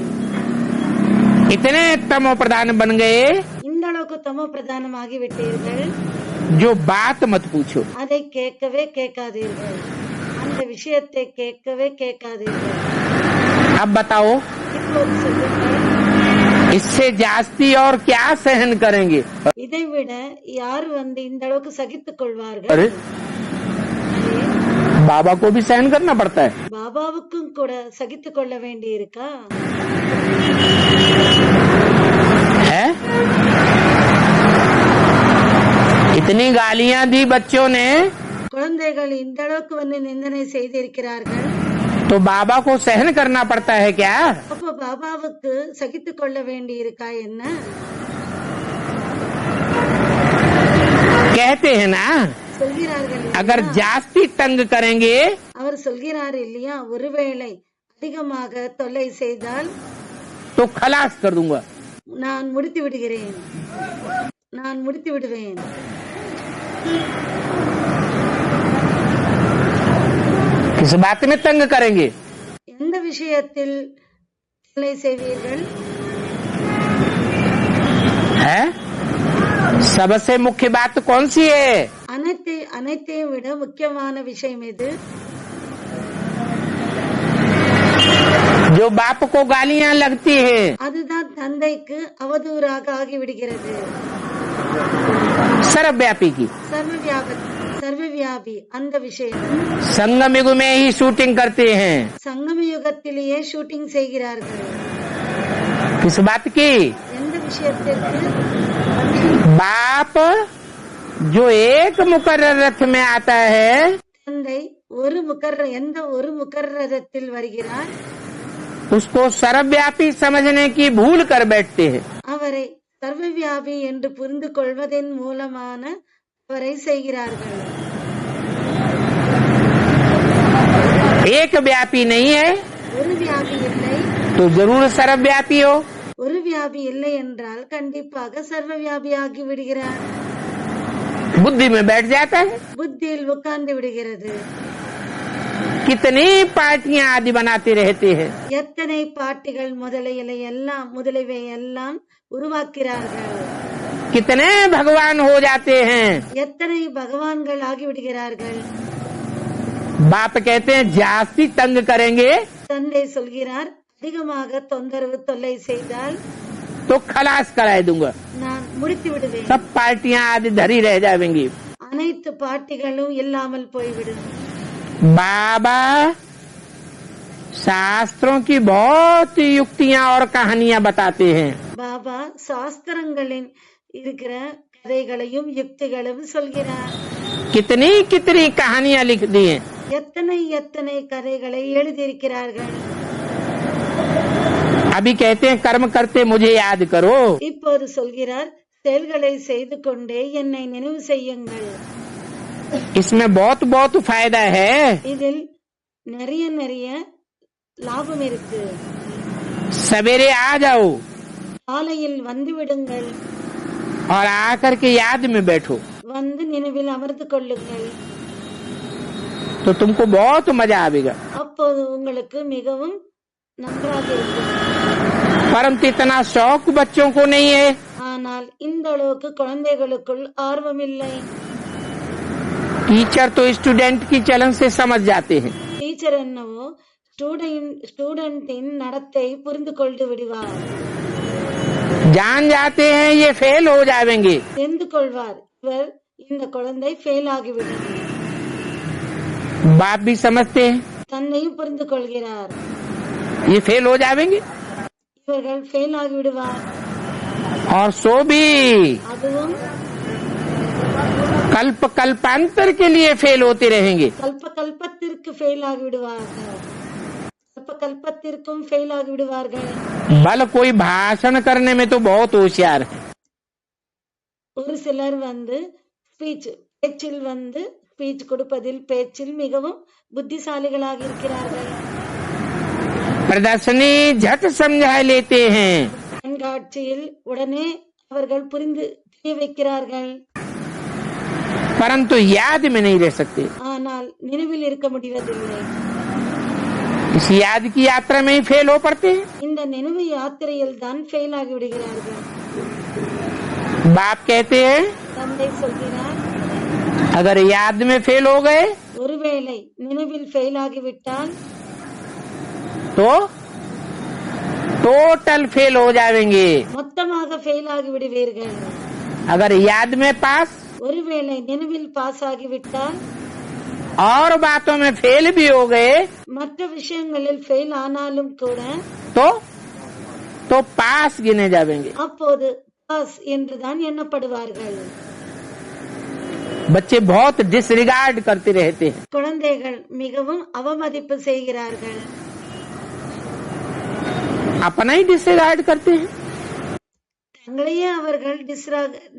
इतने तमो प्रधान बन गए, இந்த அளவுக்கு தமோ பிரதானமாகி விட்டீர்கள். जो बात मत पूछो। அதை கேட்கவே கேட்காதீர்கள். அந்த விஷயத்தை கேட்கவே கேட்காதீர்கள். अब बताओ, இப்போது சொல்லுங்கள், इससे जास्ती और क्या सहन करेंगे। இதை விட யார் இந்த அளவுக்கு சகித்துக் கொள்வார்கள்? अरे बाबा को भी सहन करना पड़ता है। பாபாவுக்கும் கூட சகித்துக் கொள்ள வேண்டி இருக்கா? है? इतनी गालियां दी बच्चों ने, குழந்தைகள் இந்த அளவுக்கு நிந்தனை செய்திருக்கிறார்கள். तो बाबा को सहन करना पड़ता है क्या? அப்போ பாபாவுக்கு சகித்துக் கொள்ள வேண்டி இருக்கா என்ன? कहते हैं ना, சொல்கிறார்கள் अगर जास्ती तंग करेंगे அவர் சொல்கிறார் இல்லையா, ஒருவேளை அதிகமாக தொல்லை செய்தால் तो खलास कर दूंगा। நான் முடித்து விடுகிறேன், நான் முடித்து விடுவேன். किस बात में तंग करेंगे? எந்த விஷயத்தில் தொல்லை செய்வீர்கள்? है? सबसे मुख्य बात कौन सी है? அனைத்தையும் விட முக்கியமான விஷயம் எது? जो बाप को गालियां लगती है, அதுதான் தந்தைக்கு அவதூறாக ஆகிவிடுகிறது. सर्वव्यापी की சர்வவியாபி அந்த விஷயம். संगम युग में ही शूटिंग करते हैं। சங்கம யுகத்திலேயே ஷூட்டிங் செய்கிறார்கள். किस बात की? எந்த விஷயத்திற்கு? बाप जो एक मुकर्रर रथ में आता है, தந்தை எந்த ஒரு முகர்ரத்தில் வருகிறார், उसको सर्वव्यापी समझने की भूल कर बैठते हैं। அவரை சர்வவியாபி என்று புரிந்து கொள்வதன் மூலமான அவரை செய்கிறார்கள். एक व्यापी नहीं है ஒரு வியாபி இல்லை, तो जरूर सर्वव्यापी हो। ஒரு வியாபி இல்லை என்றால் கண்டிப்பாக சர்வவியாபி ஆகி விடுகிறார். बुद्धि में बैठ जाता है। புத்தியில் உட்கார்ந்து விடுகிறது. कितनी पार्टियां आदि बनाते रहते हैं। எத்தனை பாட்டிகள் முதலியவை எல்லாம் உருவாக்கிறார்கள். कितने भगवान हो जाते हैं। எத்தனை பகவான்கள் ஆகிவிடுகிறார்கள்। बाप कहते हैं जास्ती तंग करेंगे தந்தை சொல்கிறார், அதிகமாக தொந்தரவு தொல்லை செய்தால் तो खलास कराए दूंगा, நான் முடித்து விடுவேன், सब पार्टियां आदि धरी रह जाएंगी। அனைத்து பாட்டிகளும் இல்லாமல் போய்விடும்। बाबा शास्त्रों की बहुत युक्तियां और कहानियां बताते हैं। பாபா சாஸ்திரங்களின் இருக்கிற கதைகளையும் யுக்திகளும் சொல்கிறார்। कितनी कितनी कहानियां लिख दी हैं। எத்தனை எத்தனை கதைகளை எழுதியிருக்கிறார்கள்। अभी कहते हैं कर्म करते मुझे याद करो। இப்போது சொல்கிறார், செயல்களை செய்து கொண்டே என்னை நினைவு செய்யுங்கள்। इसमें बहुत बहुत फायदा है। இதில் நிறைய நிறைய லாபம் இருக்கு। सवेरे आ जाओ காலையில் வந்து விடுங்கள், और आकर के याद में बैठो வந்து நினைவில் அமர்ந்து கொள்ளுங்கள், तो तुमको बहुत मजा आएगा। அப்போது உங்களுக்கு மிகவும் நன்றாக இருக்கும்। परंतु इतना शौक बच्चों को नहीं है। ஆனால் இந்த அளவுக்கு குழந்தைகளுக்குள் ஆர்வம் இல்லை। टीचर तो स्टूडेंट की चलन से समझ जाते हैं। டீச்சர் என்னவோ ஸ்டூடெண்டின் நடத்தை புரிந்து கொண்டு விடுவார், जान जाते हैं ये फेल हो जाएंगे। தெரிந்து கொள்வார், இவர் இந்த குழந்தை ஃபெயில் ஆகிவிடும்। बाप भी समझते हैं தன்னையும் புரிந்து கொள்கிறார், ये फेल हो जाएंगे, இவர்கள் ஃபெயில் ஆகிவிடுவார்। और सो भी அதுவும் कल्प कल्पांतर के लिए फेल होते रहेंगे। கல்ப கல்பத்திற்கு ஃபெயில் ஆகிவிடுவார்கள், கல்ப கல்பத்திற்கும் ஃபெயில் ஆகிவிடுவார்கள்। भल कोई भाषण करने में तो बहुत होशियार है। ஒரு சிலர் ஸ்பீச் கொடுப்பதில் பேச்சில் மிகவும் புத்திசாலிகளாக இருக்கிறார்கள்। प्रदर्शनी झट समझा लेते हैं, கண்காட்சியில் உடனே அவர்கள் புரிந்து புரிய வைக்கிறார்கள், परंतु याद में नहीं रह सकते। ஆனால் நினைவில் இருக்க முடிவதில்லை। इस याद की यात्रा में ही फेल हो पड़ते हैं। இந்த நினைவு யாத்திரையில் தான் ஃபெயில் ஆகி விடுகிறார்கள்। बाप कहते हैं தந்தை சொல்கிறார், अगर याद में फेल हो गए ஒருவேளை நினைவில் ஃபெயில் ஆகிவிட்டால் तो टोटल फेल हो जाएंगे। மொத்தமாக ஃபெயில் ஆகி விடுவீர்கள்। अगर याद में पास ஒருவேளை நினைவில் பாஸ் ஆகிவிட்டால் और बातों में फेल भी हो गए மற்ற விஷயங்களில் ஃபெயில் ஆனாலும் கூட तो पास गिने जाएंगे। அப்போது பாஸ் என்றுதான் எண்ணப்படுவார்கள்। बच्चे बहुत डिसरिगार्ड करते रहते हैं। குழந்தைகள் மிகவும் அவமதிப்பு செய்கிறார்கள், अपना ही डिसरिगार्ड करते हैं। தங்களையே அவர்கள்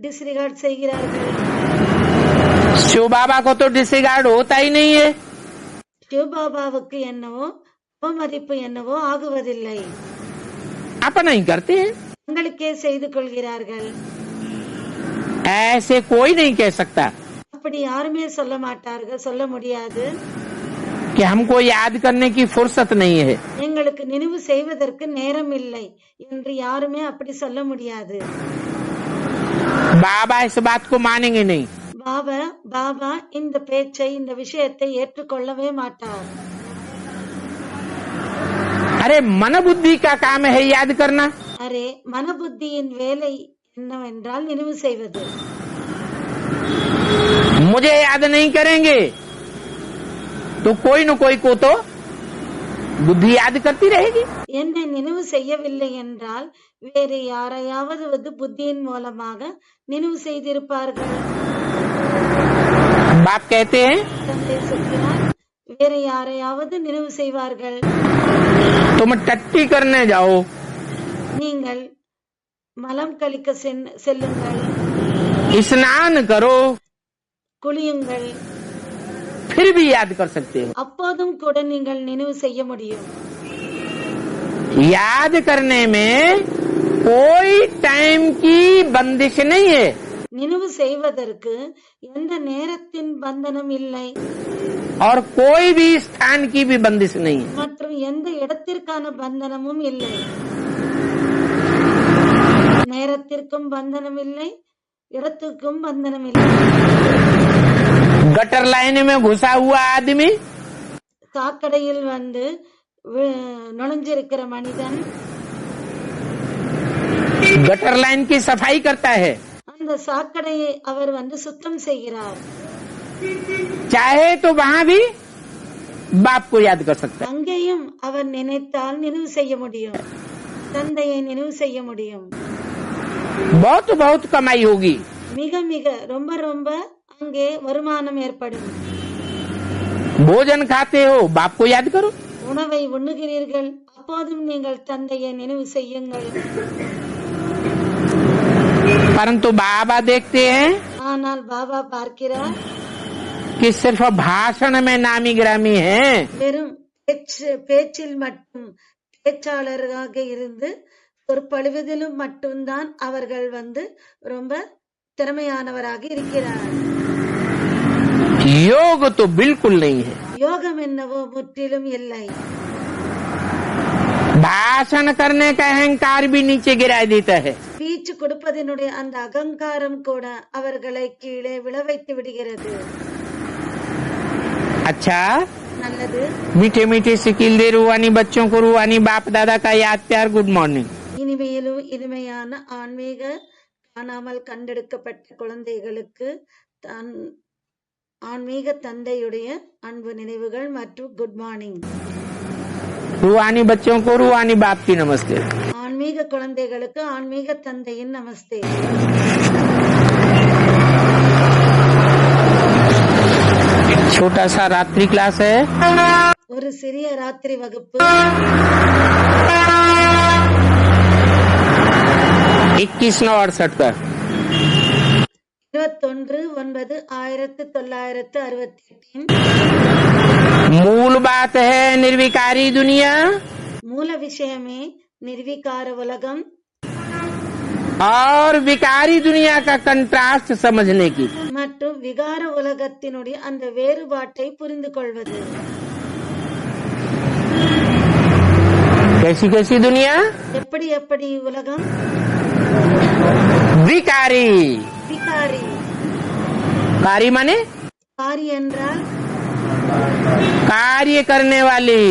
டிஸ்ரிகார்ட் செய்கிறார்கள்। शिव बाबा को तो डिसरिगार्ड होता ही नहीं है। சிவபாபாவுக்கு என்னவோ அவமதிப்பு என்னவோ ஆகுவதில்லை, अपना ही करते हैं। தங்களுக்கே செய்து கொள்கிறார்கள்। ऐसे कोई नहीं कह सकता அப்படி யாருமே சொல்ல மாட்டார்கள், சொல்ல முடியாது। कि हमको याद करने की फुर्सत नहीं है। எங்களுக்கு நினைவு செய்வதற்கு நேரம் இல்லை என்று யாருமே அப்படி சொல்ல முடியாது। बाबा इस बात को मानेंगे नहीं। பாபா இந்த பேச்சை, இந்த விஷயத்தை ஏற்றுக்கொள்ளவே மாட்டார்। अरे मन बुद्धि का काम है याद करना। அரே, மனபுத்தியின் வேலை என்னவென்றால் நினைவு செய்வது। मुझे याद नहीं करेंगे तो कोई न कोई को तो बुद्धि याद करती रहेगी। என்னை நினைவு செய்யவில்லை என்றால் வேறு யாரையாவது புத்தியின் மூலமாக நினைவு செய்திருப்பார்கள்। बाप कहते हैं தந்தை சொல்கிறார், வேறு யாரையாவது நினைவு செய்வார்கள்। तुम टट्टी करने जाओ, நீங்கள் மலம் கழிக்க செல்லுங்கள், स्नान करो, குளியுங்கள், फिर भी याद कर सकते हो। அப்போதும் கூட நீங்கள் நினைவு செய்ய முடியும்। याद करने में कोई टाइम की बंदिश नहीं है। நினைவு செய்வதற்கு எந்த நேரத்தின் பந்தனம் இல்லை, और कोई भी स्थान की भी बंदिश नहीं है। மற்றும் எந்த இடத்திற்கான பந்தனமும் இல்லை। நேரத்திற்கும் பந்தனம் இல்லை, இடத்துக்கும் பந்தனம் இல்லை. गटर लाइन में घुसा हुआ आदमी சாக்கடையில் நுழைஞ்சிருக்கிற மனிதன் गटर लाइन की सफाई करता है, அந்த சாக்கடையை அவர் சுத்தம் செய்கிறார். चाहे तो वहाँ भी बाप को याद कर सकता है. அங்கேயும் அவர் நினைத்தால் நினைவு செய்ய முடியும், தந்தையை நினைவு செய்ய முடியும். बहुत बहुत कमाई होगी, மிக மிக ரொம்ப ரொம்ப அங்கே வருமானம் ஏற்படும். भोजन खाते हो बाप को याद करो, உணவை உண்ணுகிறீர்கள், அப்போதும் நீங்கள் தந்தையை நினைவு செய்யுங்கள். परंतु बाबा देखते हैं ஆனால் பாபா பார்க்கிறார் कि सिर्फ भाषण में नामी ग्रामी है, வெறும் பேச்சில் மட்டும் பேச்சாளராக இருந்து சொற்பொழிவதிலும் மட்டும்தான் அவர்கள் ரொம்ப திறமையானவராக இருக்கிறார். योग तो बिल्कुल नहीं है. யோகம் என்னவோ முற்றிலும் இல்லை. भाषण करने का अहंकार भी नीचे गिरा देता है. ஸ்பீச் கொடுப்பதனுடைய அந்த அகங்காரம் கூட அவர்களை கீழே விழ வைத்து விடுகிறது. अच्छा, நல்லது. मीठे मीठे सिकिल दे रूहानी बच्चों को रूहानी बाप दादा का याद प्यार गुड मॉर्निंग. இனிமையிலும் இனிமையான ஆன்மீக காணாமல் கண்டெடுக்கப்பட்ட குழந்தைகளுக்கு ஆன்மீக தந்தையுடைய அன்பு நினைவுகள் மற்றும் குட் மார்னிங். रूहानी बच्चों को रूहानी बाप की नमस्ते. ஆன்மீக குழந்தைகளுக்கு ஆன்மீக தந்தையின் நமஸ்தே. छोटा सा रात्रि क्लास है, ஒரு சிறிய ராத்திரி வகுப்பு 21/9/68 का 21/9/1968 मूल बात है निर्विकारी दुनिया மூல விஷயமே நிர்விகார உலகம் और विकारी दुनिया का कंट्रास्ट समझने की. மற்றும் விகார உலகத்தினுடைய அந்த வேறுபாட்டை புரிந்து கொள்வது. कैसी कैसी दुनिया? எப்படி எப்படி உலகம்? विकारी. விகாரி. कारी माने காரி என்றால் कार्य करने वाली.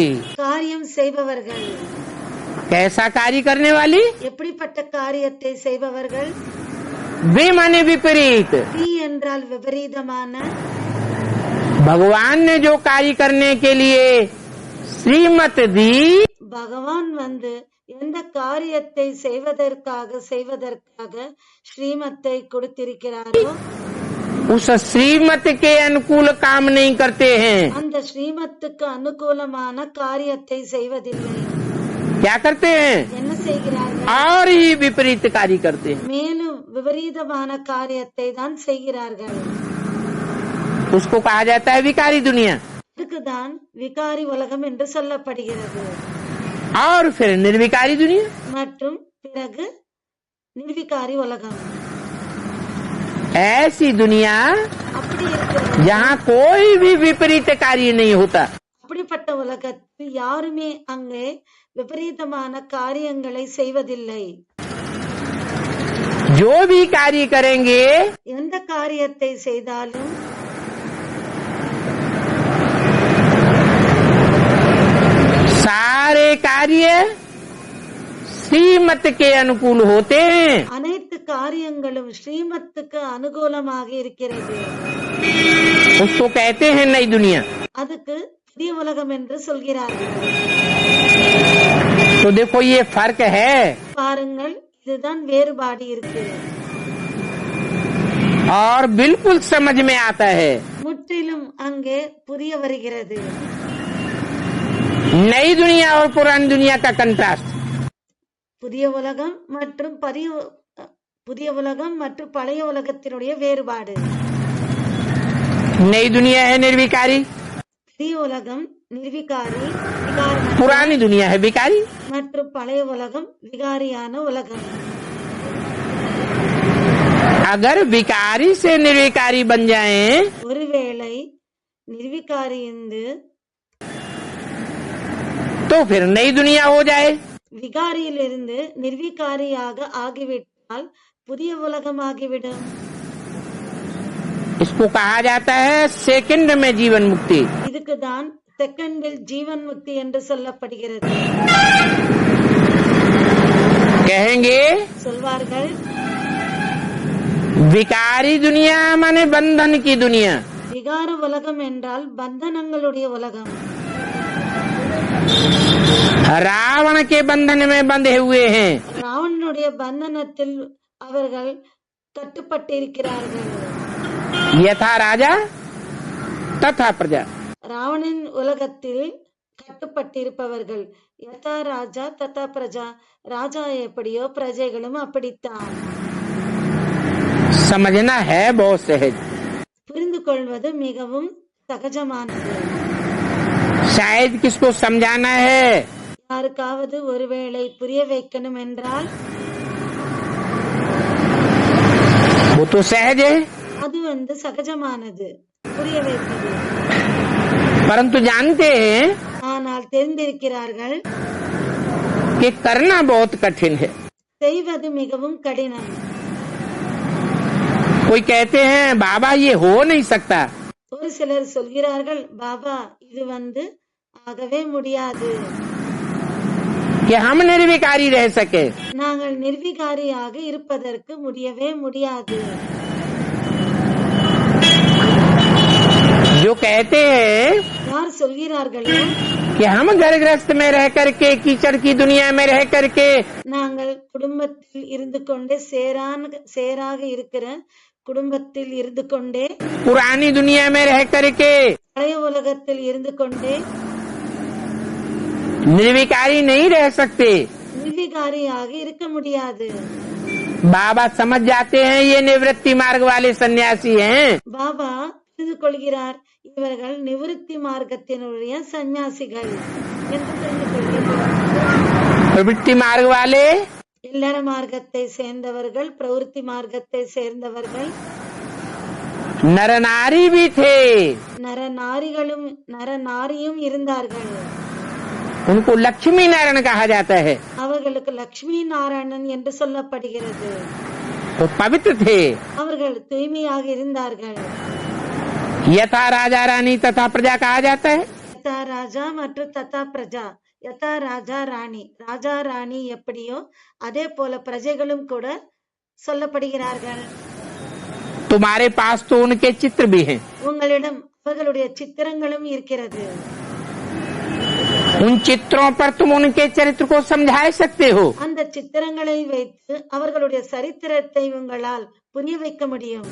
காரியம் செய்பவர்கள். कैसा कार्य करने वाली? எப்படிப்பட்ட காரியத்தை செய்பவர்கள்? वे माने विपरीत. வி என்றால் விபரீதமான. भगवान ने जो कार्य करने के लिए श्रीमत दी, பகவான் எந்த காரியத்தை செய்வதற்காக ஸ்ரீமத்தை கொடுத்திருக்கிறாரோ उस श्रीमत के अनुकूल काम नहीं करते हैं. அந்த ஸ்ரீமத்துக்கு அனுகூலமான காரியத்தை செய்வதில்லை. क्या करते हैं? என்ன செய்கிறார்கள்? और ही विपरीत कार्य करते हैं. மேலும் விபரீதமான காரியத்தை தான் செய்கிறார்கள். उसको कहा जाता है विकारी दुनिया. இதுக்குதான் விகாரி உலகம் என்று சொல்லப்படுகிறது. और फिर निर्विकारी दुनिया. மற்றும் பிறகு நிர்விகாரி உலகம். ऐसी दुनिया அப்படி இருக்கிறது. जहाँ कोई भी विपरीत कार्य नहीं होता. அப்படிப்பட்ட உலகத்தில் யாருமே அங்கே விபரீதமான காரியங்களை செய்வதில்லை. जो भी कार्य करेंगे எந்த காரியத்தை செய்தாலும் सारे कार्य श्रीमत के अनुकूल होते हैं. அனைத்து காரியங்களும் ஸ்ரீமத்துக்கு அனுகூலமாக இருக்கிறது. उसको कहते हैं नई दुनिया. அதுக்கு புதிய உலகம் என்று சொல்கிறார்கள். तो देखो ये फर्क है. பாருங்கள், இதுதான் வேறுபாடு இருக்கு. और बिल्कुल समझ में आता है. முற்றிலும் அங்கே புரிய வருகிறது. नई दुनिया और पुरानी दुनिया का कंट्रास्ट. புதிய உலகம் மற்றும் பழைய உலகத்தினுடைய வேறுபாடு. नई दुनिया है निर्विकारी, புதிய உலகம் நிர்விகாரி, पुरानी दुनिया है विकारी. மற்றும் பழைய உலகம் விகாரியான உலகம். अगर विकारी से निर्विकारी बन जाएं, ஒருவேளை நிர்விகாரி तो फिर नई दुनिया हो जाए. விகாரியிலிருந்து நிர்விகாரியாக ஆகிவிட்டால் புதிய உலகம் ஆகிவிடும். इसको कहा जाता है सेकंड में जीवन मुक्ति। இதுக்குதான் செகண்டில் ஜீவன் முக்தி என்று சொல்லப்படுகிறது. कहेंगे சொல்வார்கள், विकारी दुनिया माने बंधन की दुनिया। விகார உலகம் என்றால் பந்தனங்களுடைய உலகம். रावण के बंधन में बंधे हुए हैं। ராவணனுடைய பந்தனத்தில் அவர்கள் கட்டுப்பட்டிருக்கிறார்கள். यथा राजा तथा प्रजा। ராவணன் உலகத்தில் கட்டுப்பட்டிருப்பவர்கள். யதா ராஜா ததா பிரஜா, ராஜா எப்படியோ பிரஜைகளும் அப்படித்தான். समझना है बहुत सहज। புரிந்து கொள்வது மிகவும் சகஜமானது. शायद किसको समझाना है, யாருக்காவது ஒருவேளை புரிய வைக்கணும் என்றால் वो तो सहज है, அது சகஜமானது புரிய வைப்பது. परंतु जानते हैं ஆனால் தெரிந்திருக்கிறார்கள் कि करना बहुत कठिन है। செய்வது மிகவும் கடினம். कोई कहते हैं बाबा ये हो नहीं सकता, ஒரு சிலர் சொல்கிறார்கள், பாபா இது ஆகவே முடியாது, कि हम निर्विकारी रह सके। நாங்கள் நிர்விகாரியாக இருப்பதற்கு முடியவே முடியாது. जो कहते हैं யார் சொல்கிறார்களோ कि हम घर गृहस्थ में रह करके कीचड़ की दुनिया में रह करके நாங்கள் குடும்பத்தில் இருந்து கொண்டே சேராக இருக்கிற குடும்பத்தில் இருந்து கொண்டே पुरानी दुनिया में रह करके பழைய உலகத்தில் இருந்து கொண்டே निर्विकारी नहीं रह सकते। நிர்விகாரியாக இருக்க முடியாது. बाबा समझ जाते हैं ये निवृत्ति मार्ग वाले सन्यासी हैं। பாபா புரிந்து கொள்கிறார், இவர்கள் நிவிருத்தி மார்க்கத்தினுடைய சந்நியாசிகள் என்று தெரிந்து கொள்கிறார். प्रवृत्ति मार्ग वाले இல்லற மார்க்கத்தை சேர்ந்தவர்கள், பிரவருத்தி மார்க்கத்தை சேர்ந்தவர்கள், नर नारी भी थे। நரநாரியும் இருந்தார்கள். उनको लक्ष्मी नारायण कहा जाता है। அவர்களுக்கு லட்சுமி நாராயணன் என்று சொல்லப்படுகிறது. वो पवित्र थे। அவர்கள் தூய்மையாக இருந்தார்கள். यथा राजा रानी तथा प्रजा कहा जाता है। யதா ராஜா மற்றும் ததா பிரஜா. யதா ராஜா ராணி, ராஜா ராணி எப்படியோ அதே போல பிரஜைகளும் கூட சொல்லப்படுகிறார்கள். तुम्हारे पास तो उनके चित्र भी हैं। உங்களிடம் அவர்களுடைய சித்திரங்களும் இருக்கிறது. उन चित्रों पर तुम उनके चरित्र को समझा सकते हो। அந்த சித்திரங்களை வைத்து அவர்களுடைய சரித்திரத்தை உங்களால் புரிய வைக்க முடியும்.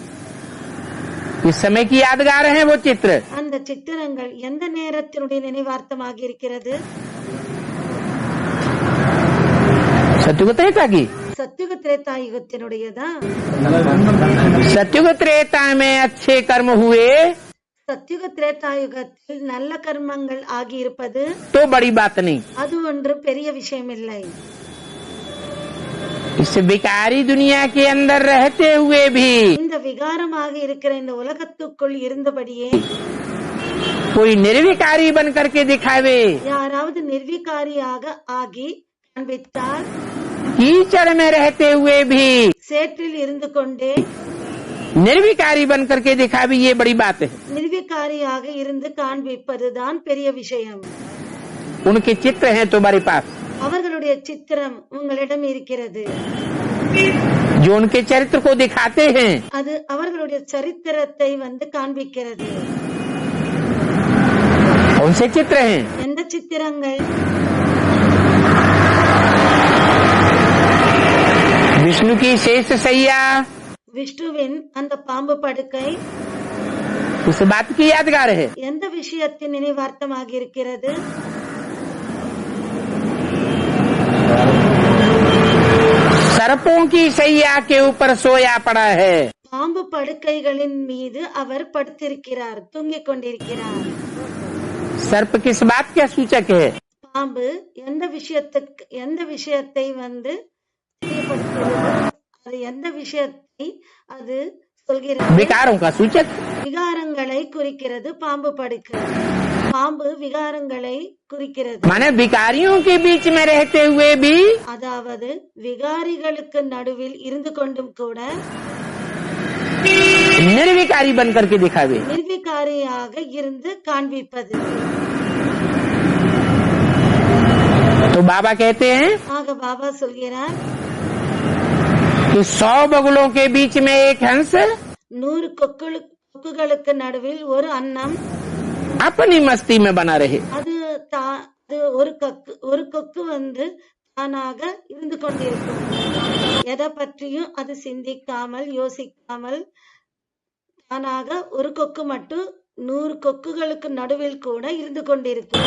इस समय की यादगार है वो चित्र। அந்த சித்திரங்கள் எந்த நேரத்தினுடைய நினைவார்த்தமாக இருக்கிறது? सत्युग त्रेता की। சத்யுக திரேதா யுகத்தினுடையதா? सत्युग त्रेता में अच्छे कर्म हुए சத்யுக திரேதா யுகத்தில் நல்ல கர்மங்கள் ஆகியிருப்பது तो बड़ी बात नहीं। அது ஒன்று பெரிய விஷயம் இல்லை. इस विकारी दुनिया के अंदर रहते हुए भी இந்த விகாரமாக இருக்கிற இந்த உலகத்துக்குள் இருந்தபடியே कोई निर्विकारी बन करके दिखावे, யாராவது நிர்விகாரியாக ஆகி காண்பித்தால், कीचड़ में रहते हुए भी சேற்றில் இருந்து கொண்டே निर्विकारी बन करके दिखावे, ये बड़ी बात है। நிர்விகாரியாக இருந்து காண்பிப்பதுதான் பெரிய விஷயம். उनके चित्र हैं तुम्हारे पास, அவர்களுடைய சித்திரம் உங்களிடம் இருக்கிறது. जो उनके चरित्र को दिखाते हैं அது அவர்களுடைய சரித்திரத்தை காண்பிக்கிறது. उनसे चित्र हैं। எந்த சித்திரங்கள்? विष्णु की शेष सैया, விஷ்ணுவின் அந்த பாம்பு படுக்கை उस बात की यादगार है। எந்த விஷயத்தின் நினைவார்த்தமாக இருக்கிறது? सर्पों की सैया के ऊपर सोया पड़ा है। பாம்பு படுக்கைகளின் மீது அவர் படுத்திருக்கிறார், தூங்கிக் கொண்டிருக்கிறார். सर्प किस बात का सूचक है? பாம்பு எந்த விஷயத்தை தெரியப்படுத்துகிறது? அது எந்த விஷயத்தை அது சொல்கிறது? विकारों का सूचक। விகாரங்களை குறிக்கிறது பாம்பு படுக்கை. பாம்பு விகாரங்களை குறிக்கிறது. माने विकारियों के बीच में रहते हुए भी அதாவது விகாரிகளுக்கு நடுவில் இருந்து கொண்டும் கூட निर्विकारी बन करके दिखावे। நிர்விகாரியாக இருந்து காண்பிப்பது। तो बाबा कहते हैं ஆக பாபா சொல்கிறார், कि 100 बगुलों के बीच में एक हंस 100 கொக்குகளுக்கு நடுவில் ஒரு அன்னம் अपनी मस्ती में बना रहे। அது ஒரு கொக்கு தானாக இருந்து கொண்டிருக்கும், எதை பற்றியும் அது சிந்திக்காமல் யோசிக்காமல் தானாக ஒரு கொக்கு மட்டும் 100 கொக்குகளுக்கு நடுவில் கூட இருந்து கொண்டிருக்கும்।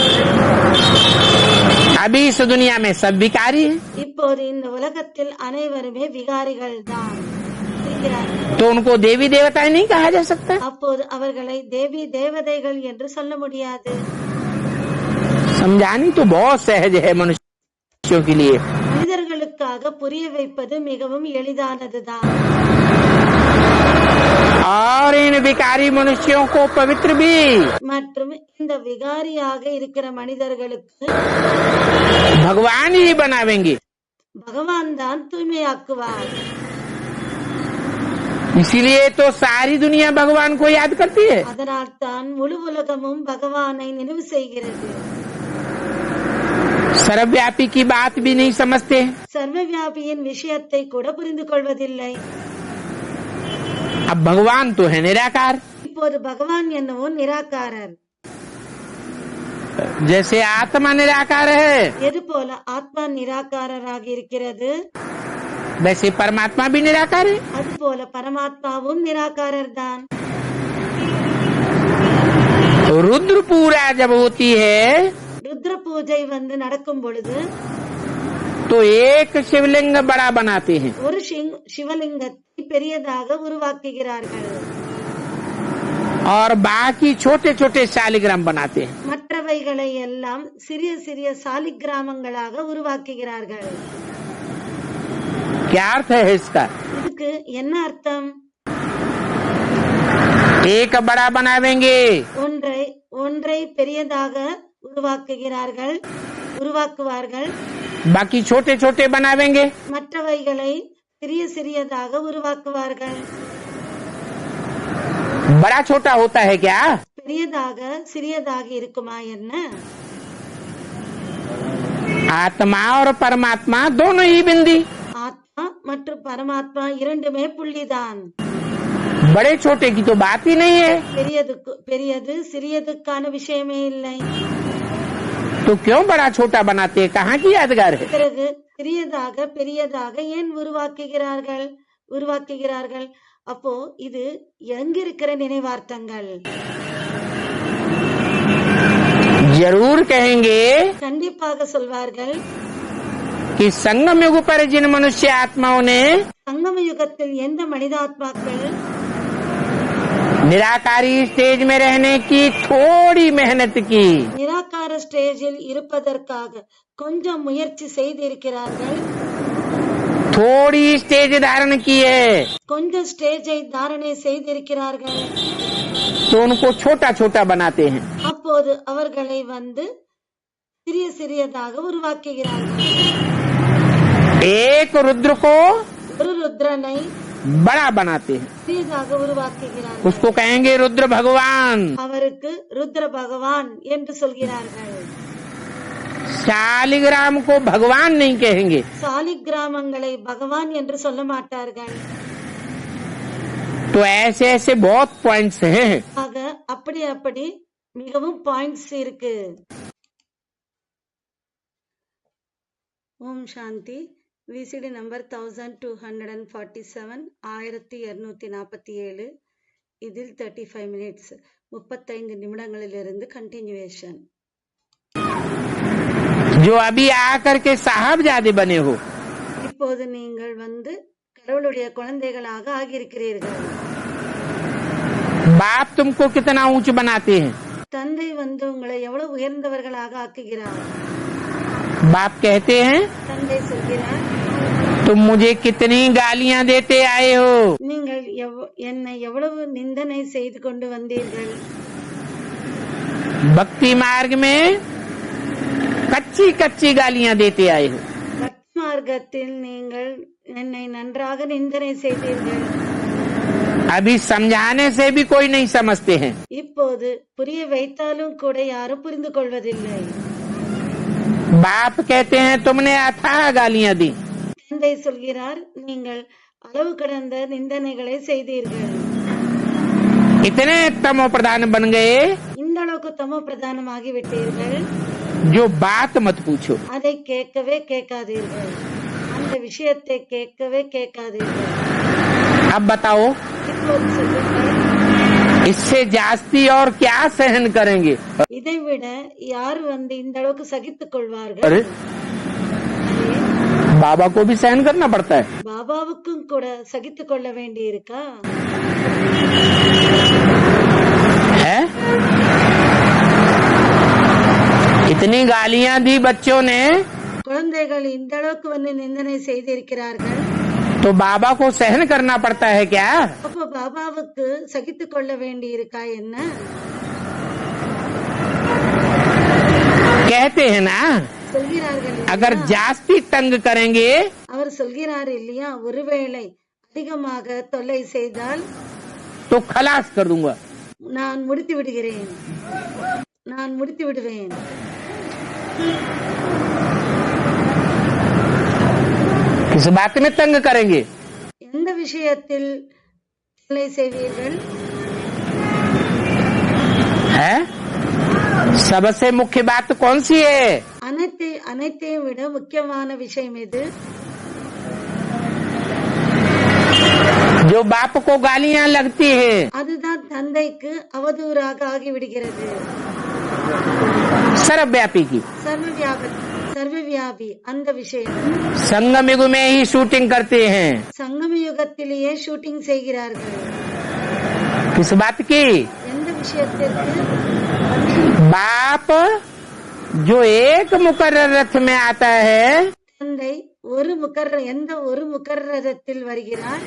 अभी इस दुनिया में सब विकारी है, இப்போது இந்த உலகத்தில் அனைவருமே விகாரிகள் தான்। तो उनको देवी देवता नहीं कहा जा सकता। அப்போது அவர்களை தேவி தேவதைகள் என்று சொல்ல முடியாது। समझानी तो बहुत सहज है मनुष्यों के लिए, மனிதர்களுக்காக புரிய வைப்பது மிகவும் எளிதானதுதான்। और इन विकारी मनुष्यों को पवित्र भी மற்றும் இந்த விகாரியாக இருக்கிற மனிதர்களுக்கு भगवान ही बनावेंगे। பகவான் தான் தூய்மையாக்குவார்। इसीलिए तो सारी दुनिया भगवान को याद करती है। அதனால் தான் முழு உலகமும் பகவானை நினைவு செய்கிறது। सर्वव्यापी की बात भी नहीं समझते। சர்வவியாபியின் விஷயத்தை கூட புரிந்து கொள்வதில்லை। अब भगवान तो है निराकार। இப்போது பகவான் என்னவோ நிராகாரர்। जैसे आत्मा निराकार है, எது போல ஆத்மா நிராகாரராக இருக்கிறது, वैसे परमात्मा भी निराकार है। அது போல பரமாத்மாவும் நிராகாரர் தான்। रुद्र पूजा जब होती है ருத்ர பூஜை நடக்கும் பொழுது तो एक शिवलिंग बड़ा बनाते हैं, ஒரு சிவலிங்கத்தை பெரியதாக உருவாக்குகிறார்கள், और बाकी छोटे छोटे शालिग्राम बनाते हैं। மற்றவைகளை எல்லாம் சிறிய சிறிய சாலிகிராமங்களாக உருவாக்குகிறார்கள்। क्या अर्थ है इसका? இதுக்கு என்ன அர்த்தம்? एक बड़ा बनावेंगे, ஒன்றை பெரியதாக உருவாக்குவார்கள், बाकी छोटे छोटे बनावेंगे, மற்றவைகளை சிறியதாக உருவாக்குவார்கள்। बड़ा छोटा होता है क्या? பெரியதாக சிறியதாக இருக்குமா என்ன? आत्मा और परमात्मा दोनों ही बिंदी, ஆத்மா மற்றும் பரமாத்மா இரண்டுமே புள்ளிதான்। बड़े छोटे की तो बात ही नहीं है। பெரியது சிறியதுக்கான விஷயமே இல்லை। तो क्यों बड़ा छोटा बनाते हैं? कहाँ की यादगार है? பிறகு சிறியதாக பெரியதாக ஏன் உருவாக்குகிறார்கள்? அப்போ இது எங்கிருக்கிற நினைவார்த்தங்கள்? जरूर कहेंगे கண்டிப்பாக சொல்வார்கள், कि संगम युग पर जिन मनुष्य आत्माओं ने சங்கம யுகத்தில் எந்த மனிதாத்மாக்கள் निराकारी स्टेज में रहने की थोड़ी मेहनत की, நிராகார ஸ்டேஜில் இருப்பதற்காக கொஞ்சம் முயற்சி செய்திருக்கிறார்கள், थोड़ी स्टेज धारण की है, கொஞ்சம் ஸ்டேஜை தாரணை செய்திருக்கிறார்கள், तो उनको छोटा छोटा बनाते हैं। அப்போது அவர்களை சிறியதாக உருவாக்குகிறார்கள்। एक रुद्र को ஒரு ருத்ரனை बड़ा बनाते हैं, சிறியதாக உருவாக்குகிறார்கள், उसको कहेंगे रुद्र भगवान। அவருக்கு ருத்ர பகவான் என்று சொல்கிறார்கள்। शालिग्राम को भगवान नहीं कहेंगे, சாலிகிராமங்களை பகவான் என்று சொல்ல மாட்டார்கள்। तो ऐसे ऐसे बहुत पॉइंट्स हैं। ஆக அப்படி மிகவும் பாயிண்ட்ஸ் இருக்கு। ஓம் சாந்தி. விசிடி நம்பர் 1247 1247, இதில் 35 மினிட்ஸ் 35 நிமிடங்களிலிருந்து கண்டினியூவேஷன்। जो अभी आकर के साहबजादे बने हो, இப்போது நீங்கள் கடவுளுடைய குழந்தைகளாக ஆகியிருக்கிறீர்கள்। बाप तुमको कितना ऊंच बनाते हैं। தந்தை உங்களை எவ்வளவு உயர்ந்தவர்களாக ஆக்குகிறார்। बाप कहते हैं தந்தை சொல்கிறார், तुम मुझे कितनी गालियां देते आए हो। நீங்கள் என்னை எவ்வளவு நிந்தனை செய்து கொண்டு வந்தீர்கள்। भक्ति मार्ग में कच्ची कच्ची गालियां देते आए हो। பக்தி மார்க்கத்தில் நீங்கள் என்னை நன்றாக நிந்தனை செய்தீர்கள்। अभी समझाने से भी कोई नहीं समझते हैं। இப்போது புரிய வைத்தாலும் கூட யாரும் புரிந்து கொள்வதில்லை. बाप कहते हैं तुमने अथाह गालियां दी, தந்தை சொல்கிறார், நீங்கள் அளவு கடந்த நிந்தனைகளை செய்தீர்கள். इतने तमो प्रधान बन गए இந்த அளவுக்கு தமோ பிரதானமாகி விட்டீர்கள். जो बात मत पूछो। அதை கேட்கவே கேட்காதீர்கள். அந்த விஷயத்தை கேட்கவே கேட்காதீர்கள். अब बताओ இப்போது சொல்லுங்கள், इससे जास्ती और क्या सहन करेंगे? இதை விட யார் இந்த அளவுக்கு சகித்துக் கொள்வார்கள்? अरे बाबा को भी सहन करना पड़ता है। பாபாவுக்கும் கூட சகித்துக் கொள்ள வேண்டி இருக்கா? है इतनी गालियां दी बच्चों ने, குழந்தைகள் இந்த அளவுக்கு நிந்தனை செய்திருக்கிறார்கள். तो बाबा को सहन करना पड़ता है क्या? அப்போ பாபாவுக்கு சகித்துக் கொள்ள வேண்டி இருக்கா என்ன? कहते हैं ना, சொல்கிறார்கள் இல்லையா? अगर जास्ती तंग करेंगे அவர் சொல்கிறார் இல்லையா, ஒருவேளை அதிகமாக தொல்லை செய்தால் तो खलास कर दूंगा। நான் முடித்து விடுகிறேன், நான் முடித்து விடுவேன். किस बात में तंग करेंगे? எந்த விஷயத்தில் தொல்லை செய்வீர்கள்? है सबसे मुख्य बात कौन सी है? அனைத்தையும் விட முக்கியமான விஷயம் எது? जो बाप को गालियां लगती है, அதுதான் தந்தைக்கு அவதூறாக ஆகிவிடுகிறது. सर्वव्यापी की சர்வவியாபி அந்த விஷயம். संगम युग में ही शूटिंग करते हैं। சங்கம யுகத்திலேயே ஷூட்டிங் செய்கிறார்கள். किस बात की? எந்த விஷயத்திற்கு? बाप जो एक मुकर्रर रथ में आता है, தந்தை எந்த ஒரு முகர்ரத்தில் வருகிறார்,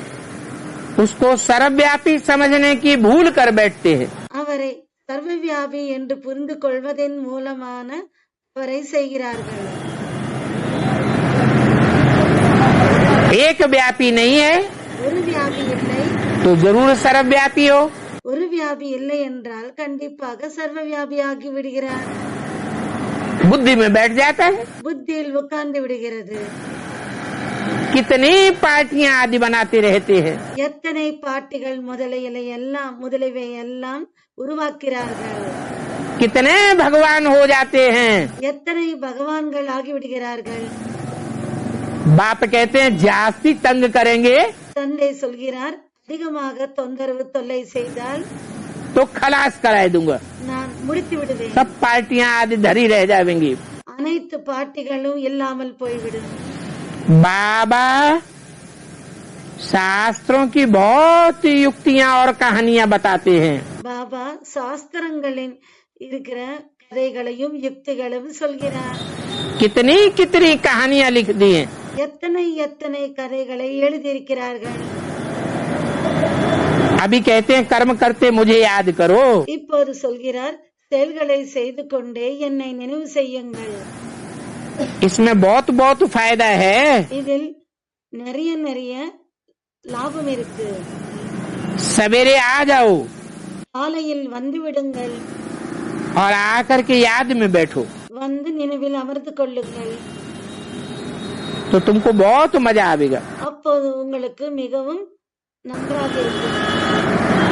उसको सर्वव्यापी समझने की भूल कर बैठते हैं। அவரை சர்வவியாபி என்று புரிந்து கொள்வதன் மூலமான அவரை செய்கிறார்கள். एक व्यापी नहीं है ஒரு வியாபி இல்லை, तो जरूर सर्वव्यापी हो। ஒரு வியாபி இல்லை என்றால் கண்டிப்பாக சர்வவியாபி ஆகி விடுகிறார். बुद्धि में बैठ जाता है। புத்தியில் உட்கார்ந்து விடுகிறது. कितनी पार्टियां आदि बनाते रहते हैं। எத்தனை பாட்டிகள் முதலியவை எல்லாம் உருவாக்கிறார்கள். कितने भगवान हो जाते हैं। எத்தனை பகவான்கள் ஆகிவிடுகிறார்கள். बाप कहते हैं जास्ती तंग करेंगे தந்தை சொல்கிறார், அதிகமாக தொந்தரவு தொல்லை செய்தால் तो खलास कराए दूंगा। நான் முடித்து விடுவேன். सब पार्टियां आदि धरी रह जाएंगी। அனைத்து பாட்டிகளும் இல்லாமல் போய்விடும். बाबा शास्त्रों की बहुत युक्तियां और कहानियां बताते हैं। பாபா சாஸ்திரங்களின் இருக்கிற கதைகளையும் யுக்திகளும் சொல்கிறார். कितनी कितनी कहानियां लिख दी हैं। எத்தனை கதைகளை எழுதியிருக்கிறார்கள். अभी कहते हैं कर्म करते मुझे याद करो। இப்போது சொல்கிறார், செயல்களை செய்து கொண்டே என்னை நினைவு செய்யுங்கள். इसमें बहुत बहुत फायदा है। இதில் நிறைய லாபம் இருக்கு. सवेरे आ जाओ காலையில் வந்து விடுங்கள், और आकर के याद में बैठो வந்து நினைவில் அமர்ந்து கொள்ளுங்கள். तो तुमको बहुत मजा आएगा। அப்போது உங்களுக்கு மிகவும் நன்றாக இருக்கும்.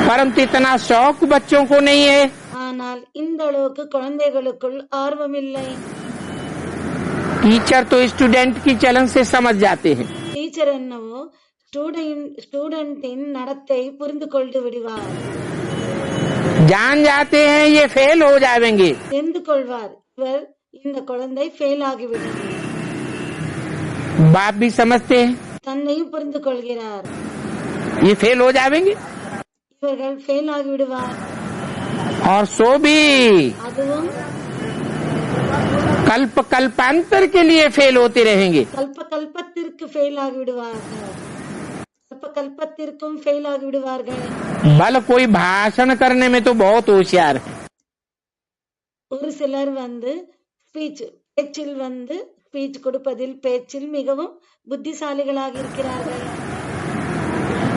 परंतु इतना शौक बच्चों को नहीं है। ஆனால் இந்த அளவுக்கு குழந்தைகளுக்குள் ஆர்வம் இல்லை. टीचर तो स्टूडेंट की चलन से समझ जाते हैं। டீச்சர் என்னவோ ஸ்டூடெண்டின் நடத்தை புரிந்து கொண்டு விடுவார். जान जाते हैं ये फेल हो जाएंगे। தெரிந்து கொள்வார், இவர் இந்த குழந்தை ஃபெயில் ஆகிவிடும். बाप भी समझते हैं தன்னையும் புரிந்து கொள்கிறார், ये फेल हो जाएंगे, இவர்கள் ஃபெயில் ஆகிவிடுவார். और सो भी அதுவும் कल्प कल्पांतर के लिए फेल होते रहेंगे। கல்பத்திற்கு ஃபெயில் ஆகிவிடுவார்கள். கல்பத்திற்கும் ஃபெயில் ஆகிவிடுவார்கள். बल कोई भाषण करने में तो बहुत होशियार है। ஒரு சிலர் ஸ்பீச் கொடுப்பதில் பேச்சில் மிகவும் புத்திசாலிகளாக இருக்கிறார்கள்.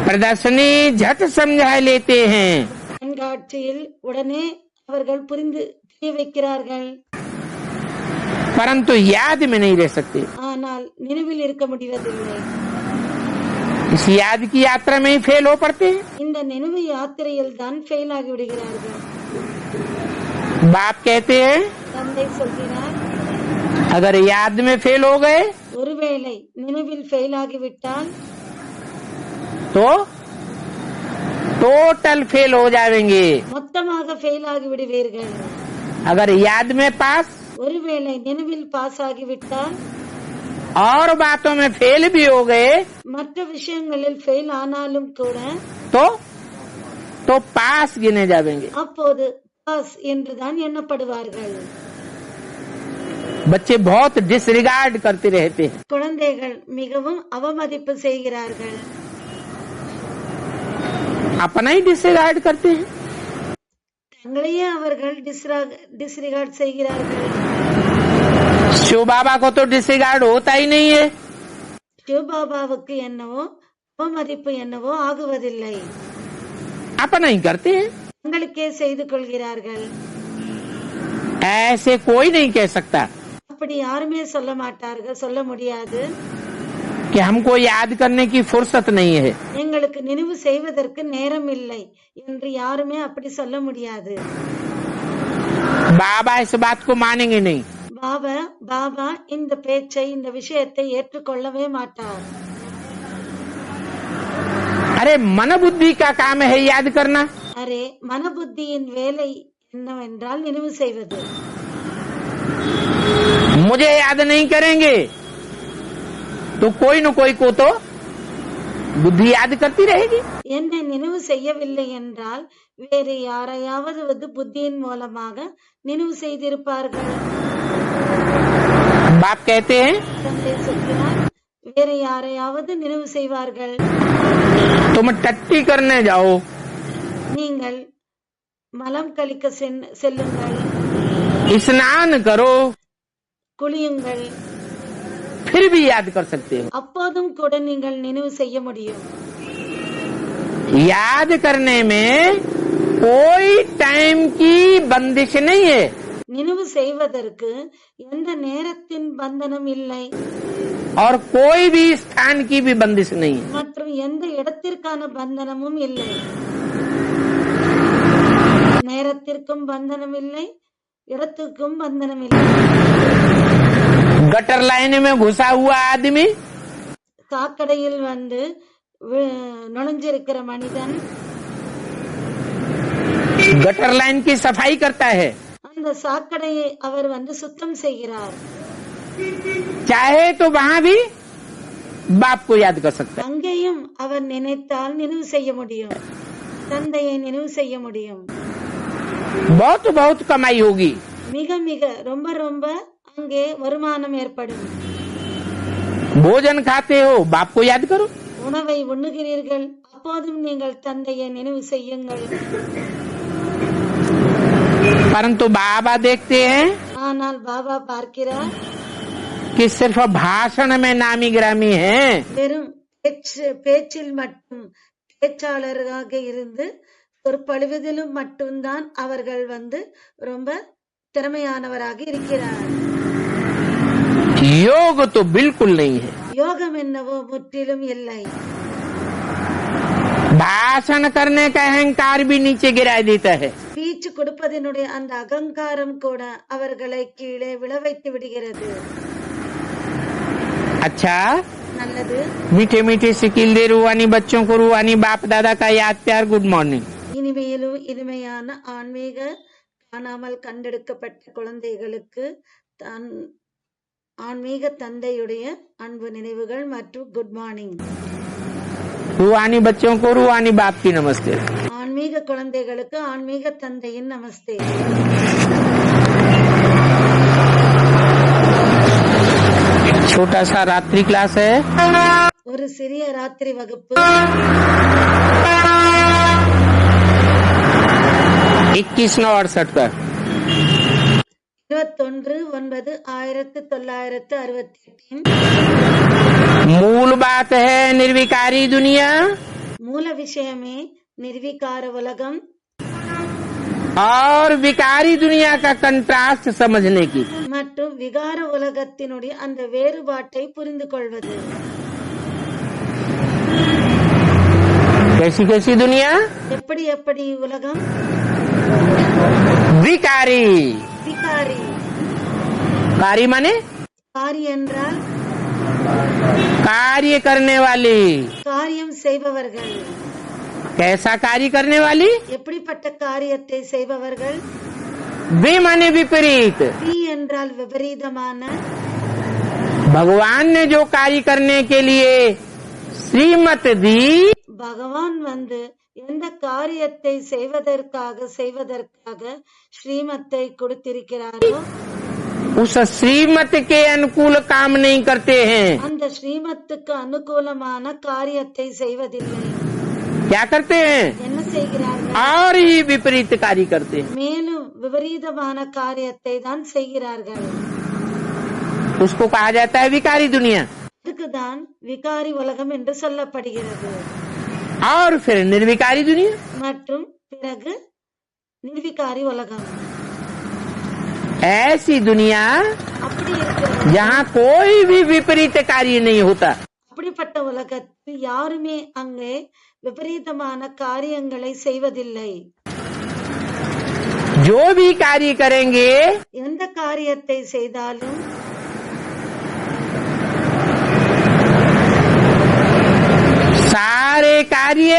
प्रदर्शनी झट समझा लेते हैं, கண்காட்சியில் உடனே அவர்கள் புரிந்து தெரிய வைக்கிறார்கள். परंतु याद में नहीं रह सकते. ஆனால் நினைவில் இருக்க முடிவதில்லை. इस याद की यात्रा में ही फेल हो पड़ते हैं. இந்த நினைவு யாத்திரையில் தான் ஃபெயில் ஆகி விடுகிறார்கள். बाप कहते हैं தந்தை சொல்கிறார், अगर याद में फेल हो गए ஒருவேளை நினைவில் ஃபெயில் ஆகிவிட்டால் तो टोटल फेल हो जाएंगे. மொத்தமாக ஃபெயில் ஆகி விடுவீர்கள். अगर याद में पास ஒருவேளை நினைவில் பாஸ் ஆகிவிட்டால் और बातों में फेल भी हो गए மற்ற விஷயங்களில் ஃபெயில் ஆனாலும் கூட तो पास गिने जाएंगे. அப்போது பாஸ் என்றுதான் எண்ணப்படுவார்கள். बच्चे बहुत डिसरिगार्ड करते रहते हैं. குழந்தைகள் மிகவும் அவமதிப்பு செய்கிறார்கள். अपना ही डिसरिगार्ड करते हैं. தங்களையே அவர்கள் டிஸ்ரிகார்ட் செய்கிறார்கள். शिव बाबा को तो डिसरिगार्ड होता ही नहीं है. சிவபாபாவுக்கு என்னவோ அவமதிப்பு என்னவோ ஆகுவதில்லை. अपना ही करते हैं. தங்களுக்கே செய்து கொள்கிறார்கள். ऐसे कोई नहीं कह सकता அப்படி யாருமே சொல்ல மாட்டார்கள், சொல்ல முடியாது. कि हमको याद करने की फुर्सत नहीं है. எங்களுக்கு நினைவு செய்வதற்கு நேரம் இல்லை என்று யாருமே அப்படி சொல்ல முடியாது. बाबा इस बात को मानेंगे नहीं. பாபா இந்த பேச்சை, இந்த விஷயத்தை ஏற்றுக்கொள்ளவே மாட்டார். अरे मन बुद्धि का काम है याद करना. அரே, மனபுத்தியின் வேலை என்னவென்றால் நினைவு செய்வது. मुझे याद नहीं करेंगे तो कोई न कोई को तो बुद्धि याद करती रहेगी. என்னை நினைவு செய்யவில்லை என்றால் வேறு யாரையாவது புத்தியின் மூலமாக நினைவு செய்திருப்பார்கள். बाप कहते हैं தந்தை சொல்கிறார், வேறு யாரையாவது நினைவு செய்வார்கள். तुम टट्टी करने जाओ, நீங்கள் மலம் கழிக்க செல்லுங்கள், स्नान करो, குளியுங்கள், फिर भी याद कर सकते हो. அப்போதும் கூட நீங்கள் நினைவு செய்ய முடியும். याद करने में कोई टाइम की बंदिश नहीं है. நினைவு செய்வதற்கு எந்த நேரத்தின் பந்தனம் இல்லை और कोई भी स्थान की भी बंदिश नहीं है. மற்றும் எந்த இடத்திற்கான பந்தனமும் இல்லை. நேரத்திற்கும் பந்தனம் இல்லை, இடத்துக்கும் பந்தனம் இல்லை. गटर लाइन में घुसा हुआ आदमी சாக்கடையில் நுழைஞ்சிருக்கிற மனிதன் गटर लाइन की सफाई करता है. அந்த சாக்கடையை அவர் சுத்தம் செய்கிறார். चाहे तो वहाँ भी बाप को याद कर सकता है. அங்கேயும் அவர் நினைத்தால் நினைவு செய்ய முடியும், தந்தையை நினைவு செய்ய முடியும். बहुत बहुत कमाई होगी. மிக மிக ரொம்ப ரொம்ப அங்கே வருமானம் ஏற்படும். भोजन खाते हो बाप को याद करो. உணவை உண்ணுகிறீர்கள், அப்போதும் நீங்கள் தந்தையை நினைவு செய்யுங்கள். परंतु बाबा देखते हैं ஆனால் பாபா பார்க்கிறார், कि सिर्फ भाषण में नामी ग्रामी है, வெறும் பேச்சில் மட்டும் பேச்சாளராக இருந்து சொற்பொழிவதிலும் மட்டும்தான் அவர்கள் ரொம்ப திறமையானவராக இருக்கிறார். योग तो बिल्कुल नहीं है. யோகம் என்னவோ முற்றிலும் இல்லை. भाषण करने का अहंकार भी नीचे गिरा देता है. ஸ்பீச் கொடுப்பதனுடைய அந்த அகங்காரம் கூட அவர்களை கீழே விழவைத்து விடுகிறது. अच्छा, நல்லது. मीठे मीठे सिकिल दे रूहानी बच्चों को रूहानी बाप दादा का याद प्यार गुड मॉर्निंग. இனிமையிலும் இனிமையான ஆன்மீக காணாமல் கண்டெடுக்கப்பட்ட குழந்தைகளுக்கு ஆன்மீக தந்தையுடைய அன்பு நினைவுகள் மற்றும் குட் மார்னிங். रूहानी बच्चों को रूहानी बाप की नमस्ते. ஆன்மீக குழந்தைகளுக்கு ஆன்மீக தந்தையின் நமஸ்தே. छोटा सा रात्रि क्लास है. ஒரு சிறிய ராத்திரி வகுப்பு 21/68 पर 21/9/1968 मूल बात है निर्विकारी दुनिया, மூல விஷயமே நிர்விகார உலகம் और विकारी दुनिया का कंट्रास्ट समझने की। மற்றும் விகார உலகத்தினுடைய அந்த வேறுபாட்டை புரிந்து கொள்வது। कैसी कैसी दुनिया? எப்படி எப்படி உலகம்? विकारी। விகாரி। कारी माने? காரி என்றால் कार्य करने वाली। காரியம் செய்பவர்கள்। कैसा कार्य करने वाली? எப்படிப்பட்ட காரியத்தை செய்பவர்கள்? वे माने विपरीत। வி என்றால் விபரீதமான। भगवान ने जो कार्य करने के लिए श्रीमत दी, பகவான் எந்த காரியத்தை செய்வதற்காக ஸ்ரீமத்தை கொடுத்திருக்கிறாரோ उस श्रीमत के अनुकूल काम नहीं करते हैं। அந்த ஸ்ரீமத்துக்கு அனுகூலமான காரியத்தை செய்வதில்லை। क्या करते हैं? என்ன செய்கிறார்கள்? और ही विपरीत कार्य करते हैं। மேலும் விபரீதமான காரியத்தை தான் செய்கிறார்கள்। उसको कहा जाता है विकारी दुनिया। இதுக்குதான் விகாரி உலகம் என்று சொல்லப்படுகிறது। और फिर निर्विकारी दुनिया। மற்றும் பிறகு நிர்விகாரி உலகம்। ऐसी दुनिया அப்படி இருக்கிறது जहाँ कोई भी विपरीत कार्य नहीं होता। அப்படிப்பட்ட உலகத்தில் யாருமே அங்கே விபரீதமான காரியங்களை செய்வதில்லை। जो भी कार्य करेंगे எந்த காரியத்தை செய்தாலும் सारे कार्य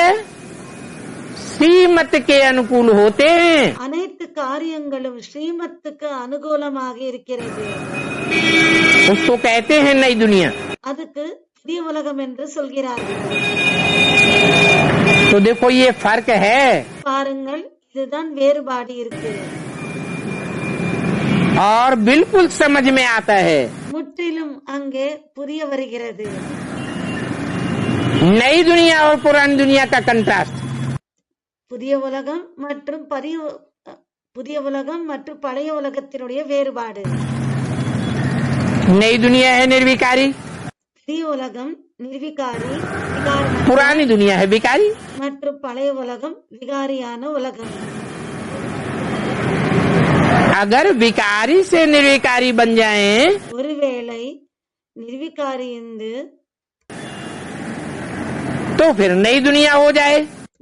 श्रीमत के अनुकूल होते हैं। அனைத்து காரியங்களும் ஸ்ரீமத்துக்கு அனுகூலமாக இருக்கிறது। उसको कहते हैं नई दुनिया। அதுக்கு புதிய உலகம் என்று சொல்கிறார்கள்। तो देखो ये फर्क है। பாருங்கள், இதுதான் வேறுபாடு இருக்கு। और बिल्कुल समझ में आता है। முற்றிலும் அங்கே புரிய வருகிறது। नई दुनिया और पुरानी दुनिया का कंट्रास्ट। புதிய உலகம் மற்றும் பழைய உலகத்தினுடைய வேறுபாடு। नई दुनिया है निर्विकारी, புதிய உலகம் நிர்விகாரி पुरानी दुनिया है विकारी। மற்றும் பழைய உலகம் விகாரியான உலகம்। अगर विकारी से निर्विकारी बन जाएं, ஒருவேளை நிர்விகாரி तो फिर नई दुनिया हो जाए।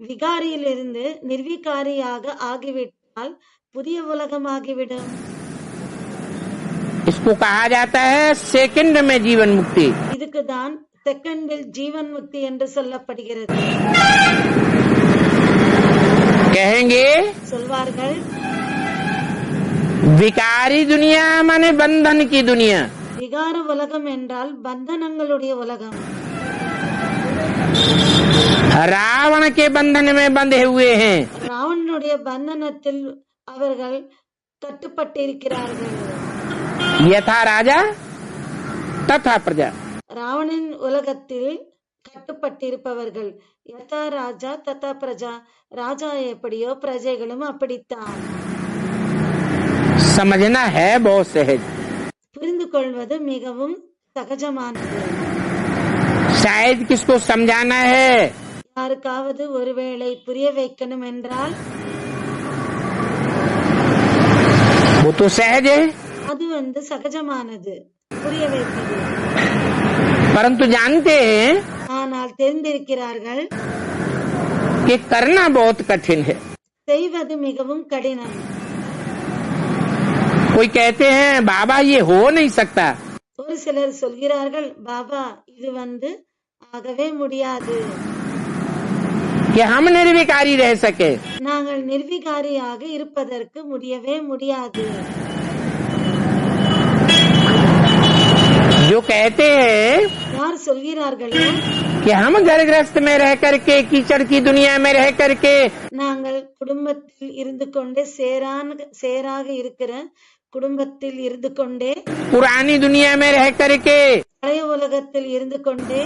விகாரியிலிருந்து நிர்விகாரியாக ஆகிவிட்டால் புதிய உலகம் ஆகிவிடும்। इसको कहा जाता है सेकंड में जीवन मुक्ति। இதுக்குதான் செகண்டில் ஜீவன் முக்தி என்று சொல்லப்படுகிறது। कहेंगे சொல்வார்கள், विकारी दुनिया माने बंधन की दुनिया। விகார உலகம் என்றால் பந்தனங்களுடைய உலகம்। रावण के बंधन में बंधे हुए हैं। ராவணனுடைய பந்தனத்தில் அவர்கள் கட்டுப்பட்டிருக்கிறார்கள்। यथा राजा तथा प्रजा। ராவணன் உலகத்தில் கட்டுப்பட்டிருப்பவர்கள் யதா ராஜா ததா பிரஜா, ராஜா எப்படியோ பிரஜைகளும் அப்படித்தான்। समझना है बहुत सहज। புரிந்து கொள்வது மிகவும் சகஜமானது। शायद किसको समझाना है, யாருக்காவது ஒருவேளை புரிய வைக்கணும் என்றால் वो तो सहज है। அது சகஜமானது புரிய வைப்பது। परंतु जानते हैं ஆனால் தெரிந்திருக்கிறார்கள் कि करना बहुत कठिन है। செய்வது மிகவும் கடினம்। कोई कहते हैं बाबा ये हो नहीं सकता। ஒரு சிலர் சொல்கிறார்கள், பாபா இது ஆகவே முடியாது, कि हम निर्विकारी रह सके। நாங்கள் நிர்விகாரியாக இருப்பதற்கு முடியவே முடியாது। जो कहते हैं யார் சொல்கிறார்களோ कि हम घर गृहस्थ में रह करके कीचड़ की दुनिया में रह करके நாங்கள் குடும்பத்தில் இருந்து கொண்டே சேராக இருக்கிற குடும்பத்தில் இருந்து கொண்டே पुरानी दुनिया में रह करके பழைய உலகத்தில் இருந்து கொண்டே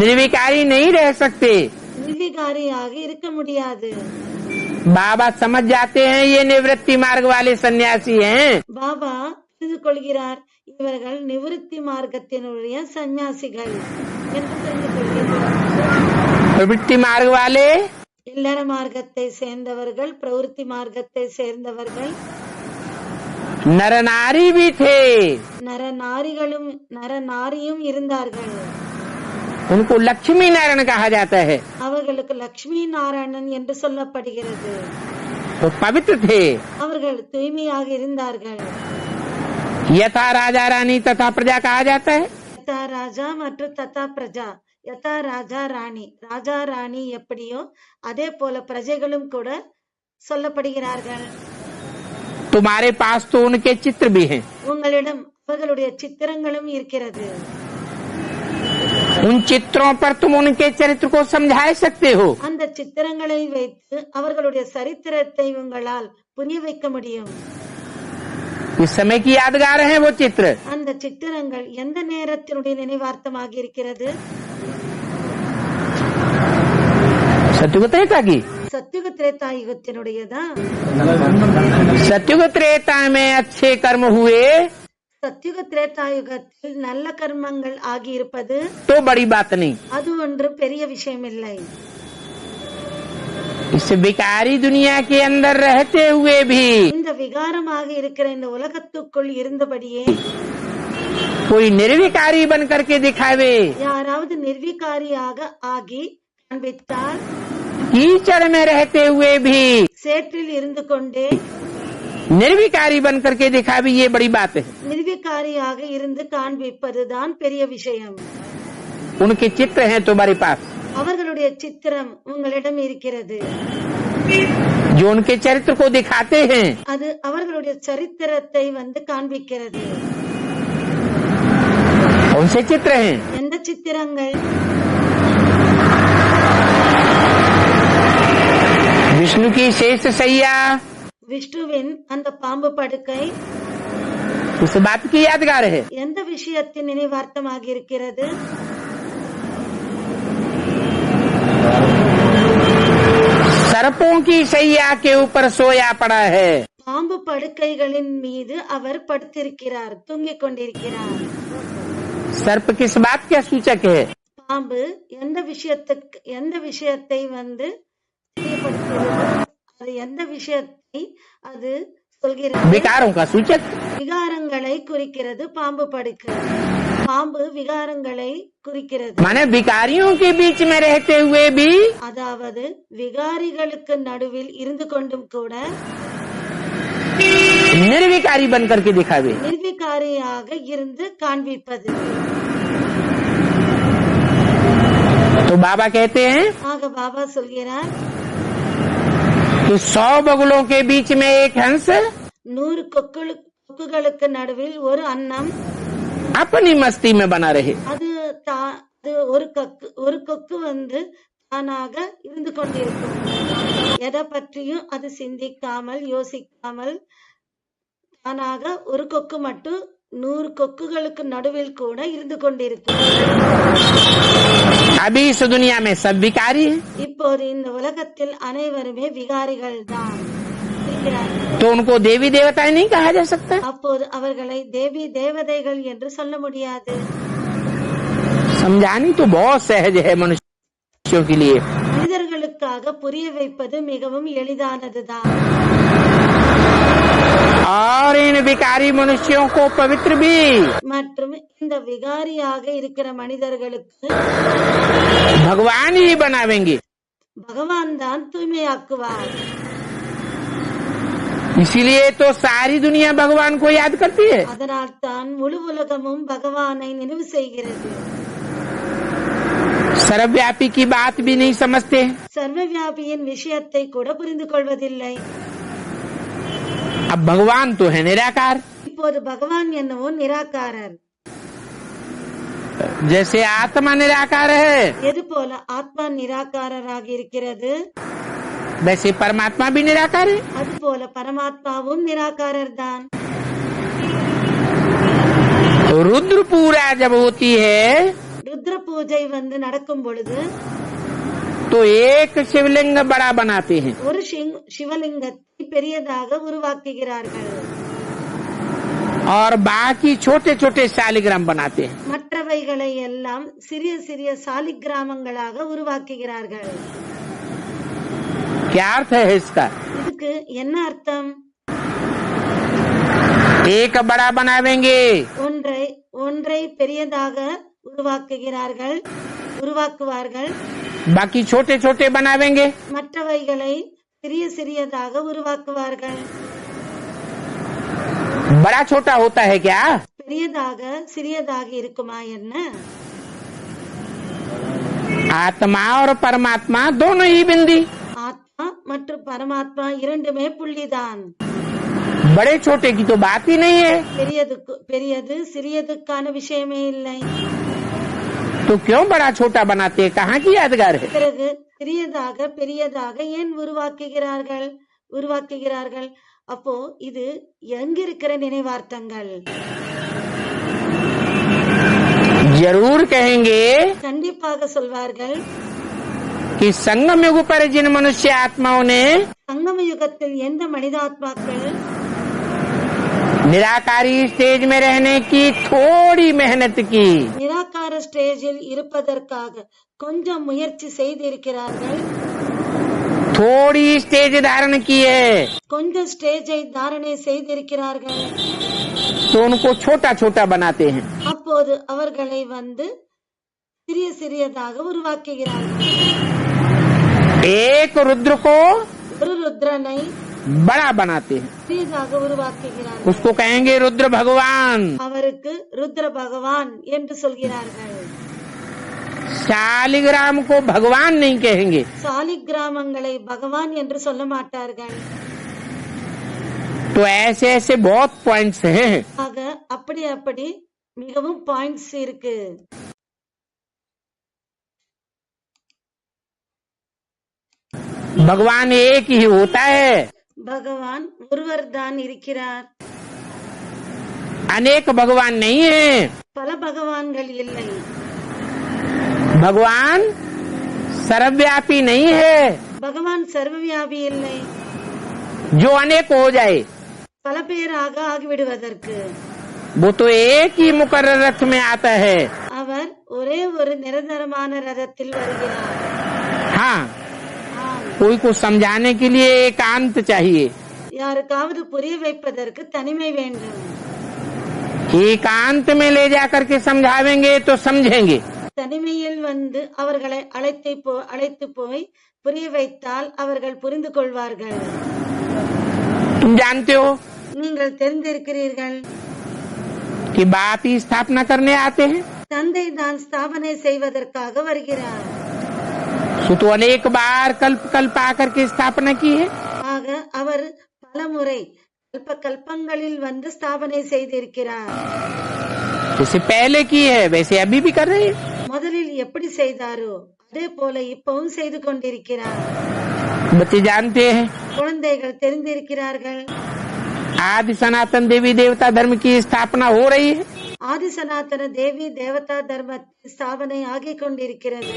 निर्विकारी नहीं रह सकते। நிர்விகாரியாக இருக்க முடியாது। बाबा समझ जाते हैं ये निवृत्ति मार्ग वाले सन्यासी हैं। பாபா புரிந்து கொள்கிறார், இவர்கள் நிவிருத்தி மார்க்கத்தினுடைய சந்நியாசிகள் என்று தெரிந்து கொள்கிறார்। प्रवृत्ति मार्ग वाले இல்லற மார்க்கத்தை சேர்ந்தவர்கள், பிரவருத்தி மார்க்கத்தை சேர்ந்தவர்கள், नर नारी भी थे। நரநாரியும் இருந்தார்கள்। उनको लक्ष्मी नारायण कहा जाता है। அவர்களுக்கு லட்சுமி நாராயணன் என்று சொல்லப்படுகிறது। वो पवित्र थे। அவர்கள் தூய்மையாக இருந்தார்கள்। यथा राजा रानी तथा प्रजा कहा जाता है। யதா ராஜா மற்றும் ததா பிரஜா, யதா ராஜா ராணி, ராஜா ராணி எப்படியோ அதே போல பிரஜைகளும் கூட சொல்லப்படுகிறார்கள்। तुम्हारे पास तो उनके चित्र भी हैं। உங்களிடம் அவர்களுடைய சித்திரங்களும் இருக்கிறது। उन चित्रों पर तुम उनके चरित्र को समझा सकते हो। அந்த சித்திரங்களை வைத்து அவர்களுடைய சரித்திரத்தை உங்களால் புரிய வைக்க முடியும்। इस समय की यादगार हैं वो चित्र। அந்த சித்திரங்கள் எந்த நேரத்தினுடைய நினைவார்த்தமாக இருக்கிறது? सत्युग त्रेता की। சத்யுக திரேதா யுகத்தினுடையதா? सत्युग त्रेता में अच्छे कर्म हुए சத்யுக திரேதா யுகத்தில் நல்ல கர்மங்கள் ஆகியிருப்பது तो बड़ी बात नहीं। அது ஒன்று பெரிய விஷயம் இல்லை। इस विकारी दुनिया के अंदर रहते हुए भी இந்த விகாரமாக இருக்கிற இந்த உலகத்துக்குள் இருந்தபடியே कोई निर्विकारी बन करके दिखावे, யாராவது நிர்விகாரியாக ஆகி காண்பித்தால், कीचड़ में रहते हुए भी சேற்றில் இருந்து கொண்டே निर्विकारी बन करके दिखावे, ये बड़ी बात है। நிர்விகாரியாக இருந்து காண்பிப்பதுதான் பெரிய விஷயம்। उनके चित्र हैं तुम्हारे पास, அவர்களுடைய சித்திரம் உங்களிடம் இருக்கிறது। जो उनके चरित्र को दिखाते हैं। அது அவர்களுடைய சரித்திரத்தை வந்து காண்பிக்கிறது। उनसे चित्र हैं। எந்த சித்திரங்கள்? विष्णु की शेष सैया, விஷ்ணுவின் அந்த பாம்பு படுக்கை इस बात की यादगार है। எந்த விஷயத்தின் நினைவார்த்தமாக இருக்கிறது? सर्पों की सैया के ऊपर सोया पड़ा है। பாம்பு படுக்கைகளின் மீது அவர் படுத்திருக்கிறார், தூங்கிக் கொண்டிருக்கிறார்। सर्प किस बात का सूचक है? பாம்பு எந்த விஷயத்தை வந்து தெரியப்படுத்துகிறது? அது எந்த விஷயத்தை அது சொல்கிறது? विकारों का सूचक। விகாரங்களை குறிக்கிறது பாம்பு படுக்கை। பாம்பு விகாரங்களை குறிக்கிறது। माने विकारियों के बीच में रहते हुए भी அதாவது விகாரிகளுக்கு நடுவில் இருந்து கொண்டும் கூட निर्विकारी बन करके दिखावे। நிர்விகாரியாக இருந்து காண்பிப்பது। तो बाबा कहते हैं ஆக பாபா சொல்கிறார், कि 100 बगुलों के बीच में एक हंस 100 கொக்குகளுக்கு நடுவில் ஒரு அன்னம் अपनी मस्ती में बना रहे। அது ஒரு கொக்கு வந்து தானாக இருந்து கொண்டிருக்கும்। எதை பற்றியும் அது சிந்திக்காமல் யோசிக்காமல் தானாக ஒரு கொக்கு மட்டும் 100 கொக்குகளுக்கு நடுவில் கூட இருந்து கொண்டிருக்கும்। अभी इस दुनिया में सब विकारी हैं। இப்போது இந்த உலகத்தில் அனைவருமே விகாரிகள் தான் இருக்கிறார்கள்। तो उनको देवी देवता नहीं कहा जा सकता। அப்போது அவர்களை தேவி தேவதைகள் என்று சொல்ல முடியாது। समझानी तो बहुत सहज है मनुष्यों के लिए। மனிதர்களுக்காக புரிய வைப்பது மிகவும் எளிதானதுதான்। और इन विकारी मनुष्यों को पवित्र भी மற்றும் இந்த விகாரியாக இருக்கிற மனிதர்களுக்கு भगवान ही बनावेंगे। பகவான் தான் தூய்மையாக்குவார்। इसीलिए तो सारी दुनिया भगवान को याद करती है। அதனால் தான் முழு உலகமும் பகவானை நினைவு செய்கிறது। सर्वव्यापी की बात भी नहीं समझते। சர்வவியாபியின் விஷயத்தை கூட புரிந்து கொள்வதில்லை। अब भगवान तो है निराकार। இப்போது பகவான் என்னவோ நிராகாரர்। जैसे आत्मा निराकार है, எது போல ஆத்மா நிராகாரராக இருக்கிறது, वैसे परमात्मा भी निराकार है। அது போல பரமாத்மாவும் நிராகாரர் தான்। रुद्र पूरा जब होती है ருத்ர பூஜை வந்து நடக்கும் பொழுது तो एक शिवलिंग बड़ा बनाते हैं। ஒரு சிவலிங்கத்தை பெரியதாக உருவாக்குகிறார்கள்। और बाकी छोटे छोटे शालिग्राम बनाते हैं। மற்றவைகளை எல்லாம் சிறிய சிறிய சாலிக்கிராமங்களாக உருவாக்குகிறார்கள்। क्या अर्थ है इसका? இதுக்கு என்ன அர்த்தம்? एक बड़ा बनावेंगे, ஒன்றை ஒன்றை பெரியதாக உருவாக்குவார்கள், बाकी छोटे छोटे बनावेंगे। மற்றவைகளை சிறிய சிறியதாக உருவாக்குவார்கள்। बड़ा छोटा होता है क्या? பெரியதாக சிறியதாக இருக்குமா என்ன? आत्मा और परमात्मा दोनों ही बिंदी, ஆத்மா மற்றும் பரமாத்மா இரண்டுமே புள்ளிதான்। बड़े छोटे की तो बात ही नहीं है। பெரியது சிறியதுக்கான விஷயமே இல்லை। तो क्यों बड़ा छोटा बनाते हैं? कहाँ की यादगार है? பிறகு சிறியதாக பெரியதாக ஏன் உருவாக்குகிறார்கள்? அப்போ இது எங்கிருக்கிற நினைவார்த்தங்கள்? जरूर कहेंगे கண்டிப்பாக சொல்வார்கள், कि संगम युग पर जिन मनुष्य आत्माओं ने சங்கம யுகத்தில் எந்த மனிதாத்மாக்கள் निराकारी स्टेज में रहने की थोड़ी मेहनत की, நிராகார ஸ்டேஜில் இருப்பதற்காக கொஞ்சம் முயற்சி செய்திருக்கிறார்கள், थोड़ी स्टेज धारण की है, கொஞ்சம் ஸ்டேஜை தாரணை செய்திருக்கிறார்கள், तो उनको छोटा छोटा बनाते हैं। அப்போது அவர்களை சிறிய சிறியதாக உருவாக்குகிறார்கள்। एक रुद्र को ஒரு ருத்ரனை बड़ा बनाते हैं, சிறியதாக உருவாக்குகிறார்கள், उसको कहेंगे रुद्र भगवान। அவருக்கு ருத்ர பகவான் என்று சொல்கிறார்கள்। शालिग्राम को भगवान नहीं कहेंगे। சாலிக்கிராமங்களை பகவான் என்று சொல்ல மாட்டார்கள்। तो ऐसे ऐसे बहुत पॉइंट्स हैं। ஆக அப்படி மிகவும் பாயிண்ட்ஸ் இருக்கு। भगवान एक ही होता है, பகவான் ஒருவர் தான் இருக்கிறார், अनेक भगवान नहीं है। பல பகவான்கள் இல்லை। भगवान सर्वव्यापी नहीं है, பகவான் சர்வவியாபி இல்லை, जो अनेक हो जाए। பல பேராக ஆகிவிடுவதற்கு वो तो एक ही मुकर्रर रथ में आता है। அவர் ஒரே ஒரு நிரந்தரமான ரதத்தில் வருகிறார்। हाँ, ஆம், कोई को समझाने के लिए एकांत चाहिए। யாருக்காவது புரிய வைப்பதற்கு தனிமை வேண்டும்। एकांत में ले जाकर के समझावेंगे तो समझेंगे। தனிமையில் அவர்களை அழைத்து போய் புரிய வைத்தால் அவர்கள் புரிந்து கொள்வார்கள்। तुम जानते हो நீங்கள் தெரிந்திருக்கிறீர்கள், कि बाप ही स्थापना करने आते हैं, தந்தை தான் ஸ்தாபனை செய்வதற்காக வருகிறார்। तो अनेक बार कल्प कल्प आकर के स्थापना की है। ஆக அவர் பல முறை கல்பங்களில் ஸ்தாபனை செய்திருக்கிறார்। जैसे पहले की है वैसे अभी भी कर रहे हैं। முதலில் எப்படி செய்தாரோ அதே போல இப்பவும் செய்து கொண்டிருக்கிறார்। बच्चे जानते हैं குழந்தைகள் தெரிந்திருக்கிறார்கள், आदि सनातन देवी देवता धर्म की स्थापना हो रही है। ஆதி சனாதன தேவி தேவதா தர்மத்தின் ஸ்தாபனை ஆகிக் கொண்டிருக்கிறது।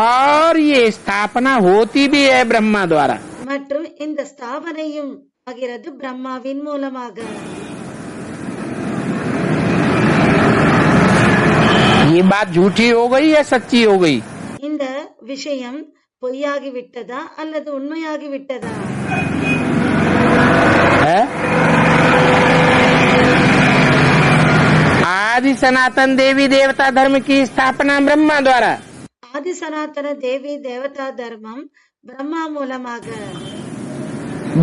और ये स्थापना होती भी है ब्रह्मा द्वारा। மற்றும் இந்த ஸ்தாபனையும் ஆகிறது பிரம்மாவின் மூலமாக। ये बात झूठी हो गई या सच्ची हो गई? இந்த விஷயம் பொய்யாகி விட்டதா அல்லது உண்மையாகி விட்டதா? है? आदि सनातन देवी देवता धर्म की स्थापना ब्रह्मा द्वारा। ஆதி சனாதன தேவி தேவதா தர்மம் பிரம்மா மூலமாக।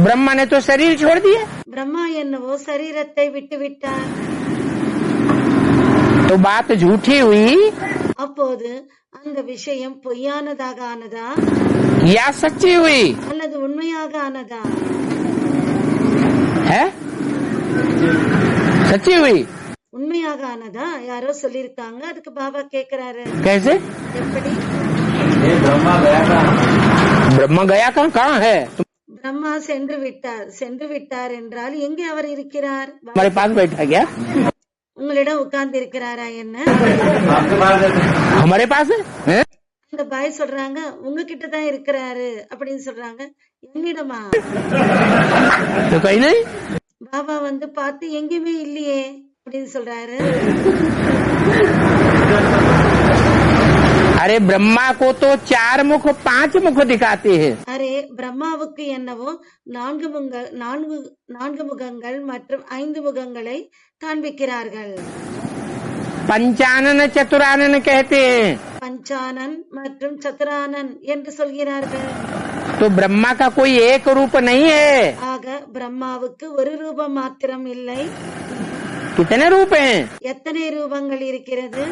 ब्रह्मा ने तो शरीर छोड़ दिया, பிரம்மா என்னவோ சரீரத்தை விட்டுவிட்டார்। तो बात झूठी हुई அப்போது அந்த விஷயம் பொய்யானதாக ஆனதா या सच्ची हुई? அல்லது உண்மையாக ஆனதா? है सच्ची हुई। உண்மையாக ஆனதா? யாரோ சொல்லிருக்காங்க, அதுக்கு பாபா கேக்குறாரு, कैसे? எப்படி? ब्रह्मा गया कहाँ है? பிரம்மா சென்று விட்டார் என்றால் எங்கே அவர் இருக்கிறார்? हमारे पास बैठा क्या? உங்களிடம் உட்கார்ந்து இருக்கிறாரா என்ன? हमारे पास है? இந்த பாய் சொல்றாங்க உங்ககிட்ட தான் இருக்கிறாரு அப்படின்னு சொல்றாங்க। என்னிடமா? तो कहीं नहीं। பாபா வந்து பார்த்து எங்கேயுமே இல்லையே அப்படின்னு சொல்றாரு. अरे ब्रह्मा को तो 4 मुख 5 मुख दिखाते हैं. அரே பிரம்மாவுக்கு என்னவோ 4 முகங்கள் மற்றும் 5 முகங்களை காண்பிக்கிறார்கள். पंचानन चतुरानन कहते हैं. பஞ்சானன் மற்றும் சதுரானன் என்று சொல்கிறார்கள். तो ब्रह्मा का कोई एक रूप नहीं है. ஆக பிரம்மாவுக்கு ஒரு ரூபம் மாத்திரம் இல்லை. कितने रूप हैं? எத்தனை ரூபங்கள் இருக்கிறது?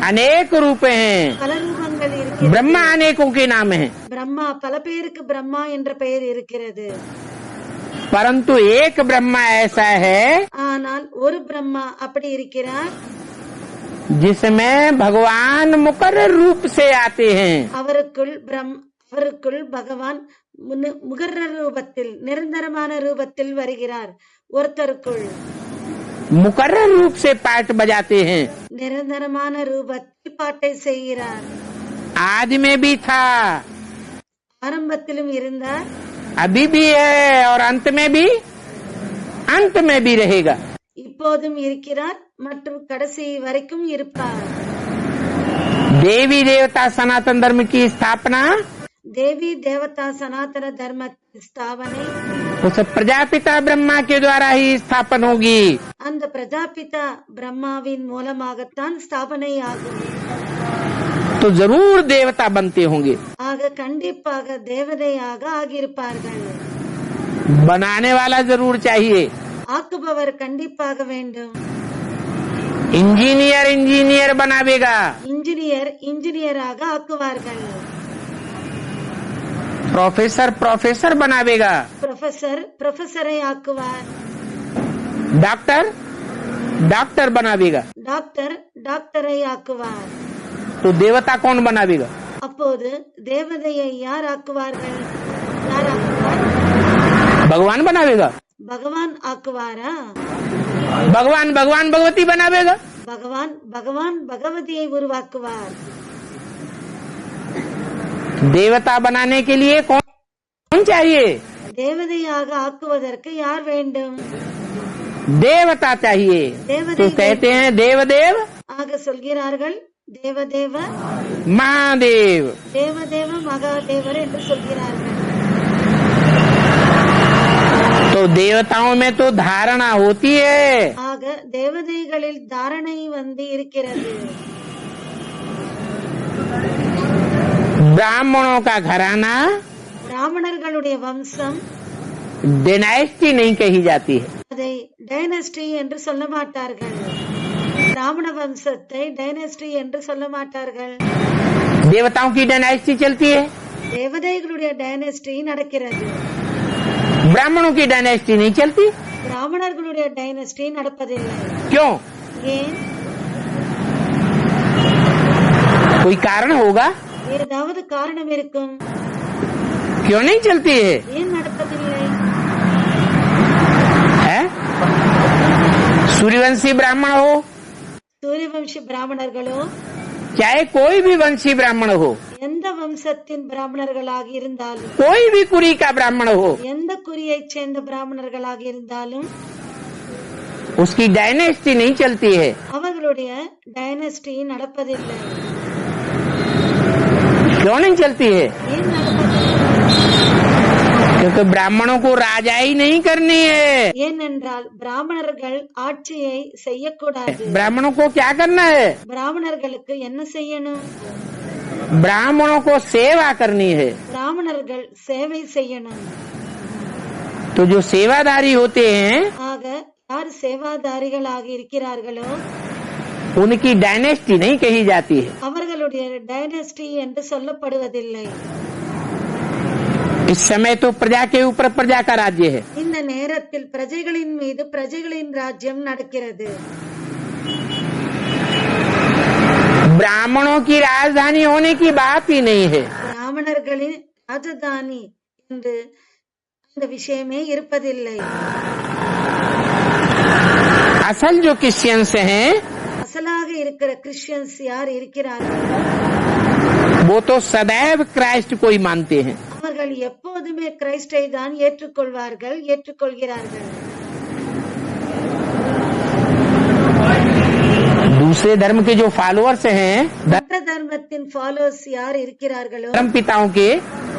अनेक रूप हैं. பல ரூபங்கள் இருக்கிறது. ब्रह्मा अनेकों के नाम है. பிரம்மா பல பேருக்கு பிரம்மா என்ற பெயர் இருக்கிறது. परंतु एक ब्रह्मा ऐसा है ஆனால் ஒரு பிரம்மா அப்படி இருக்கிறார், जिसमें भगवान मुकर्रर रूप से आते हैं. அவருக்குள் பகவான் முகர்ரர் ரூபத்தில் நிரந்தரமான ரூபத்தில் வருகிறார். ஒருத்தருக்குள் मुकर्रर रूप से पाठ बजाते हैं. நிரந்தரமான ரூபத்தில் பாட்டை செய்கிறார். आदि में भी था, ஆரம்பத்திலும் இருந்தார், अभी भी है और अंत में भी रहेगा. இப்போதும் இருக்கிறார் மற்றும் கடைசி வரைக்கும் இருப்பார். देवी देवता सनातन धर्म की स्थापना தேவி தேவதா சனாதன தர்ம ஸ்தாபனை उस प्रजापिता ब्रह्मा के द्वारा ही स्थापन होगी. அந்த பிரஜாபிதா பிரம்மாவின் மூலமாகத்தான் ஸ்தாபனை ஆகும். तो जरूर देवता बनते होंगे. ஆக கண்டிப்பாக தேவதையாக ஆகியிருப்பார்கள். बनाने वाला जरूर चाहिए. ஆக்குபவர் கண்டிப்பாக வேண்டும். इंजीनियर बनावेगा. இன்ஜினியராக ஆக்குவார்கள். प्रोफेसर बनावेगा. ப்ரொஃபஸரை ஆக்குவார். डॉक्टर बनावेगा. டாக்டரை ஆக்குவார். तो देवता कौन बनावेगा? அப்போது தேவதையை யார் ஆக்குவார்கள்? भगवान बनावेगा. பகவான் ஆக்குவாரா? भगवान भगवती बनावेगा. பகவான் பகவதியை உருவாக்குவார். देवता बनाने के लिए कौन चाहिए? தேவதையாக ஆக்குவதற்கு யார் வேண்டும்? देवता चाहिए. तो कहते हैं देवदेव. ஆக சொல்கிறார்கள் தேவதேவ महादेव. தேவதேவ மகாதேவர் என்று சொல்கிறார்கள். तो देवताओं में तो धारणा होती है. ஆக தேவதைகளில் தாரணை வந்து இருக்கிறது. ब्राह्मणों का घराना பிராமணர்களுடைய வம்சம் डायनेस्टी नहीं कही जाती है. அதை டைனஸ்டி என்று சொல்ல மாட்டார்கள். பிராமண வம்சத்தை டைனஸ்டி என்று சொல்ல மாட்டார்கள். देवताओं की डायनेस्टी चलती है, தேவதைகளுடைய டைனஸ்டி நடக்கிறது. ब्राह्मणों की डायनेस्टी नहीं चलती. பிராமணர்களுடைய டைனஸ்டி நடப்பதில்லை. क्यों? ஏன்? कोई कारण होगा. ஏதாவது காரணம் இருக்கும். क्यों नहीं चलती है? ஏன் நடப்பதில்லை? है? सूर्यवंशी ब्राह्मण हो, சூரியவம்சி பிராமணர்களோ, चाहे कोई भी वंशी ब्राह्मण हो, எந்த வம்சத்தின் பிராமணர்களாக இருந்தாலும், कोई भी कुरी का ब्राह्मण हो, எந்த குறியைச் சேர்ந்த பிராமணர்களாக இருந்தாலும் उसकी डायनेस्टी नहीं चलती है. அவர்களுடைய டைனஸ்டி நடப்பதில்லை. क्यों नहीं चलती है? ஏன் நடப்பதில்லை? क्योंकि ब्राह्मणों को राजाई नहीं करनी है. ஏனென்றால் பிராமணர்கள் ஆட்சியை செய்யக்கூடாது. ब्राह्मणों को क्या करना है? பிராமணர்களுக்கு என்ன செய்யணும்? ब्राह्मणों को सेवा करनी है. பிராமணர்கள் சேவை செய்யணும். तो जो सेवादारी होते हैं ஆக யார் சேவாதாரிகளாக இருக்கிறார்களோ उनकी डायनेस्टी नहीं कही जाती है. அவர்களுடைய டைனஸ்டி என்று சொல்லப்படுவதில்லை. इस समय तो प्रजा के ऊपर प्रजा का राज्य है. இந்த நேரத்தில் பிரஜைகளின் மீது பிரஜைகளின் ராஜ்யம் நடக்கிறது. ब्राह्मणों की राजधानी होने की बात ही नहीं है. பிராமணர்களின் ராஜதானி என்று அந்த விஷயமே இருப்பதில்லை. असल जो क्रिश्चियंस हैं அசலாக இருக்கிற கிறிஸ்டியன்ஸ் யார் இருக்கிறார்கள்? वो तो सदैव क्राइस्ट को ही मानते हैं. அவர்கள் எப்போதுமே கிறிஸ்டை தான் ஏற்றுக்கொள்கிறார்கள். दूसरे धर्म के जो फॉलोअर्स हैं, மற்ற தர்மத்தின் ஃபாலோவர்ஸ் யார் இருக்கிறார்களோ, धर्म पिताओं के,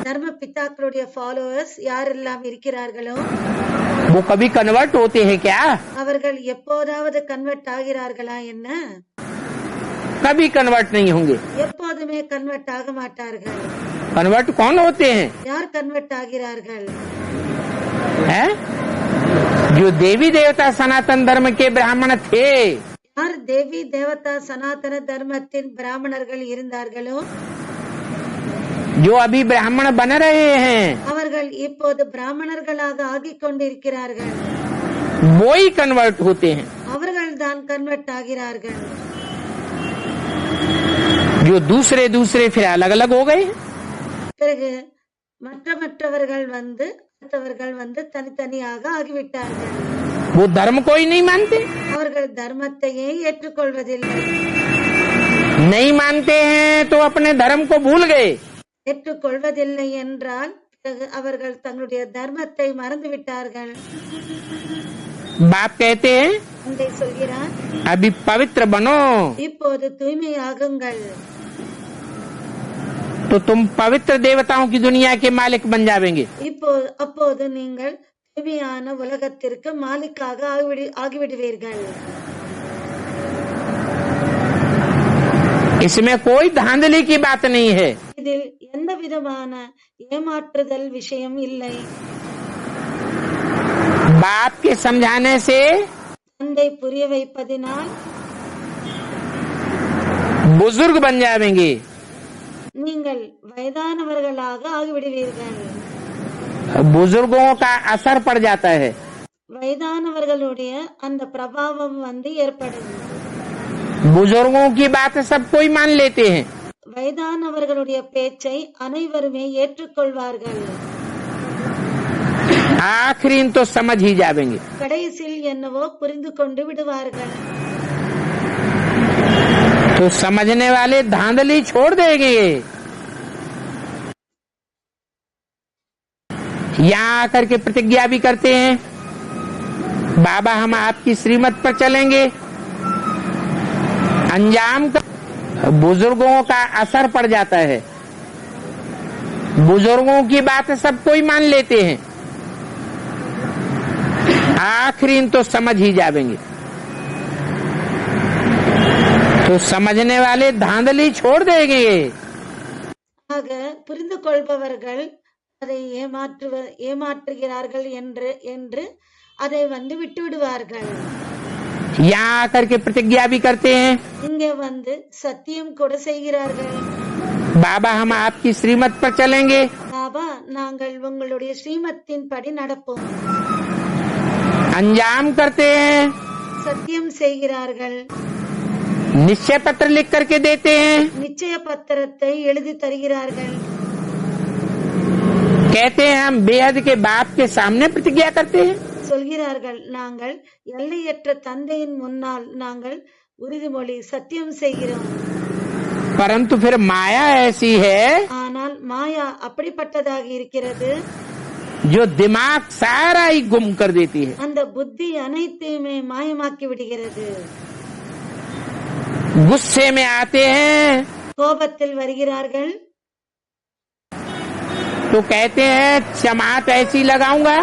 தர்ம பிதாக்களுடைய ஃபாலோவர்ஸ் யாரெல்லாம் இருக்கிறார்களோ, वो कभी कन्वर्ट होते हैं क्या? அவர்கள் எப்போதாவது கன்வெர்ட் ஆகிறார்களா என்ன? कभी कन्वर्ट नहीं होंगे। எப்போதுமே கன்வெர்ட் ஆக மாட்டார்கள்। कन्वर्ट कौन होते हैं? யார் கன்வெர்ட் ஆகிறார்கள்? हैं? जो देवी देवता सनातन धर्म के ब्राह्मण थे, யார் தேவி தேவதா சனாதன தர்மத்தின் பிராமணர்கள் இருந்தார்களோ, जो अभी ब्राह्मण बन रहे हैं, அவர்கள் இப்போது பிராமணர்களாக ஆகிக் கொண்டிருக்கிறார்கள்। वो ही कन्वर्ट होते हैं। அவர்கள் தான் கன்வெர்ட் ஆகிறார்கள்। जो दूसरे दूसरे फिर अलग अलग हो गए। பிறகு மற்றவர்கள் வந்து தனித்தனியாக ஆகிவிட்டார்கள்। वो धर्म को ही नहीं मानते। அவர்கள் தர்மத்தையே ஏற்றுக்கொள்வதில்லை। नहीं मानते हैं तो अपने धर्म को भूल गए। ஏற்றுக்கொள்வதில்லை என்றால் பிறகு அவர்கள் தங்களுடைய தர்மத்தை மறந்து விட்டார்கள்। बाप कहते हैं தந்தை சொல்கிறார், अभी पवित्र बनो, இப்போது தூய்மையாகுங்கள், तो तुम पवित्र देवताओं की दुनिया के मालिक बन जाएंगे। அப்போது நீங்கள் தூய்மையான உலகத்திற்கு மாலிக்காக ஆகிவிடுவீர்கள்। इसमें कोई धांधली की बात नहीं है। இதில் எந்த விதமான ஏமாற்றுதல் விஷயம் இல்லை। बाप के समझाने से தந்தை புரிய வைப்பதினால் बुजुर्ग बन जाएंगे। நீங்கள் வயதானவர்களாக ஆகிவிடுவீர்கள்। बुजुर्गों का असर पड़ जाता है। வயதானவர்களுடைய அந்த பிரபாவம் ஏற்படும்। बुजुर्गों की बात सब कोई मान लेते हैं। வயதானவர்களுடைய பேச்சை அனைவருமே ஏற்றுக்கொள்வார்கள்। आखिरी तो समझ ही जाएंगे। கடைசியில் என்னவோ புரிந்து கொண்டு விடுவார்கள்। तो समझने वाले धांधली छोड़ देंगे। यहाँ आकर के प्रतिज्ञा भी करते हैं, बाबा हम आपकी श्रीमत पर चलेंगे। अंजाम का बुजुर्गों का असर पड़ जाता है। बुजुर्गों की बात सब कोई मान लेते हैं। आखिरी तो समझ ही जाएंगे। तो समझने वाले धांधली छोड़ देंगे। ஆக புரிந்து கொள்பவர்கள் அதை ஏமாற்றுகிறார்கள் என்று அதை விட்டு விடுவார்கள்। यहाँ आकर के प्रतिज्ञा भी करते हैं, இங்கே சத்தியம் கூட செய்கிறார்கள்। बाबा हम आपकी श्रीमत पर चलेंगे। பாபா நாங்கள் உங்களுடைய ஸ்ரீமத்தின் படி நடப்போம்। अंजाम करते हैं, சத்தியம் செய்கிறார்கள்। निश्चय पत्र लिख करके देते हैं। நிச்சய பத்திரத்தை எழுதி தருகிறார்கள்। कहते हैं हम बेहद के बाप के सामने प्रतिज्ञा करते हैं। சொல்கிறார்கள் நாங்கள் எல்லையற்ற தந்தையின் முன்னால் நாங்கள் உறுதிமொழி சத்தியம் செய்கிறோம்। परंतु फिर माया ऐसी है, ஆனால் மாயா அப்படிப்பட்டதாக இருக்கிறது, जो दिमाग सारा ही गुम कर देती है। அந்த புத்தி அனைத்தையுமே மாயமாக்கி விடுகிறது। गुस्से में आते हैं கோபத்தில் வருகிறார்கள்। तो कहते हैं चमाट ऐसी लगाऊंगा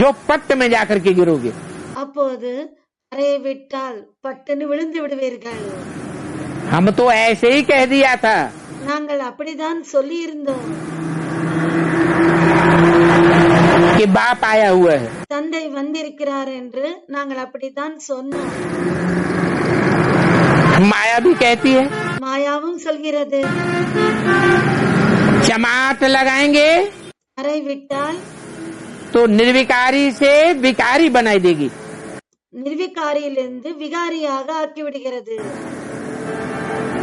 जो पट्ट में जाकर के गिरोगे। அப்போது அறையை விட்டால் பட்டுன்னு விழுந்து விடுவீர்கள்। हम तो ऐसे ही कह दिया था। நாங்கள் அப்படிதான் சொல்லி இருந்தோம்। कि बाप आया हुआ है। தந்தை வந்திருக்கிறார் என்று நாங்கள் அப்படித்தான் சொன்னோம்। माया भी कहती है, மாயாவும் சொல்கிறது चमाट लगाएंगे அறை விட்டால் तो निर्विकारी से विकारी बनाई देगी। நிர்விகாரியிலிருந்து விகாரியாக ஆக்கிவிடுகிறது।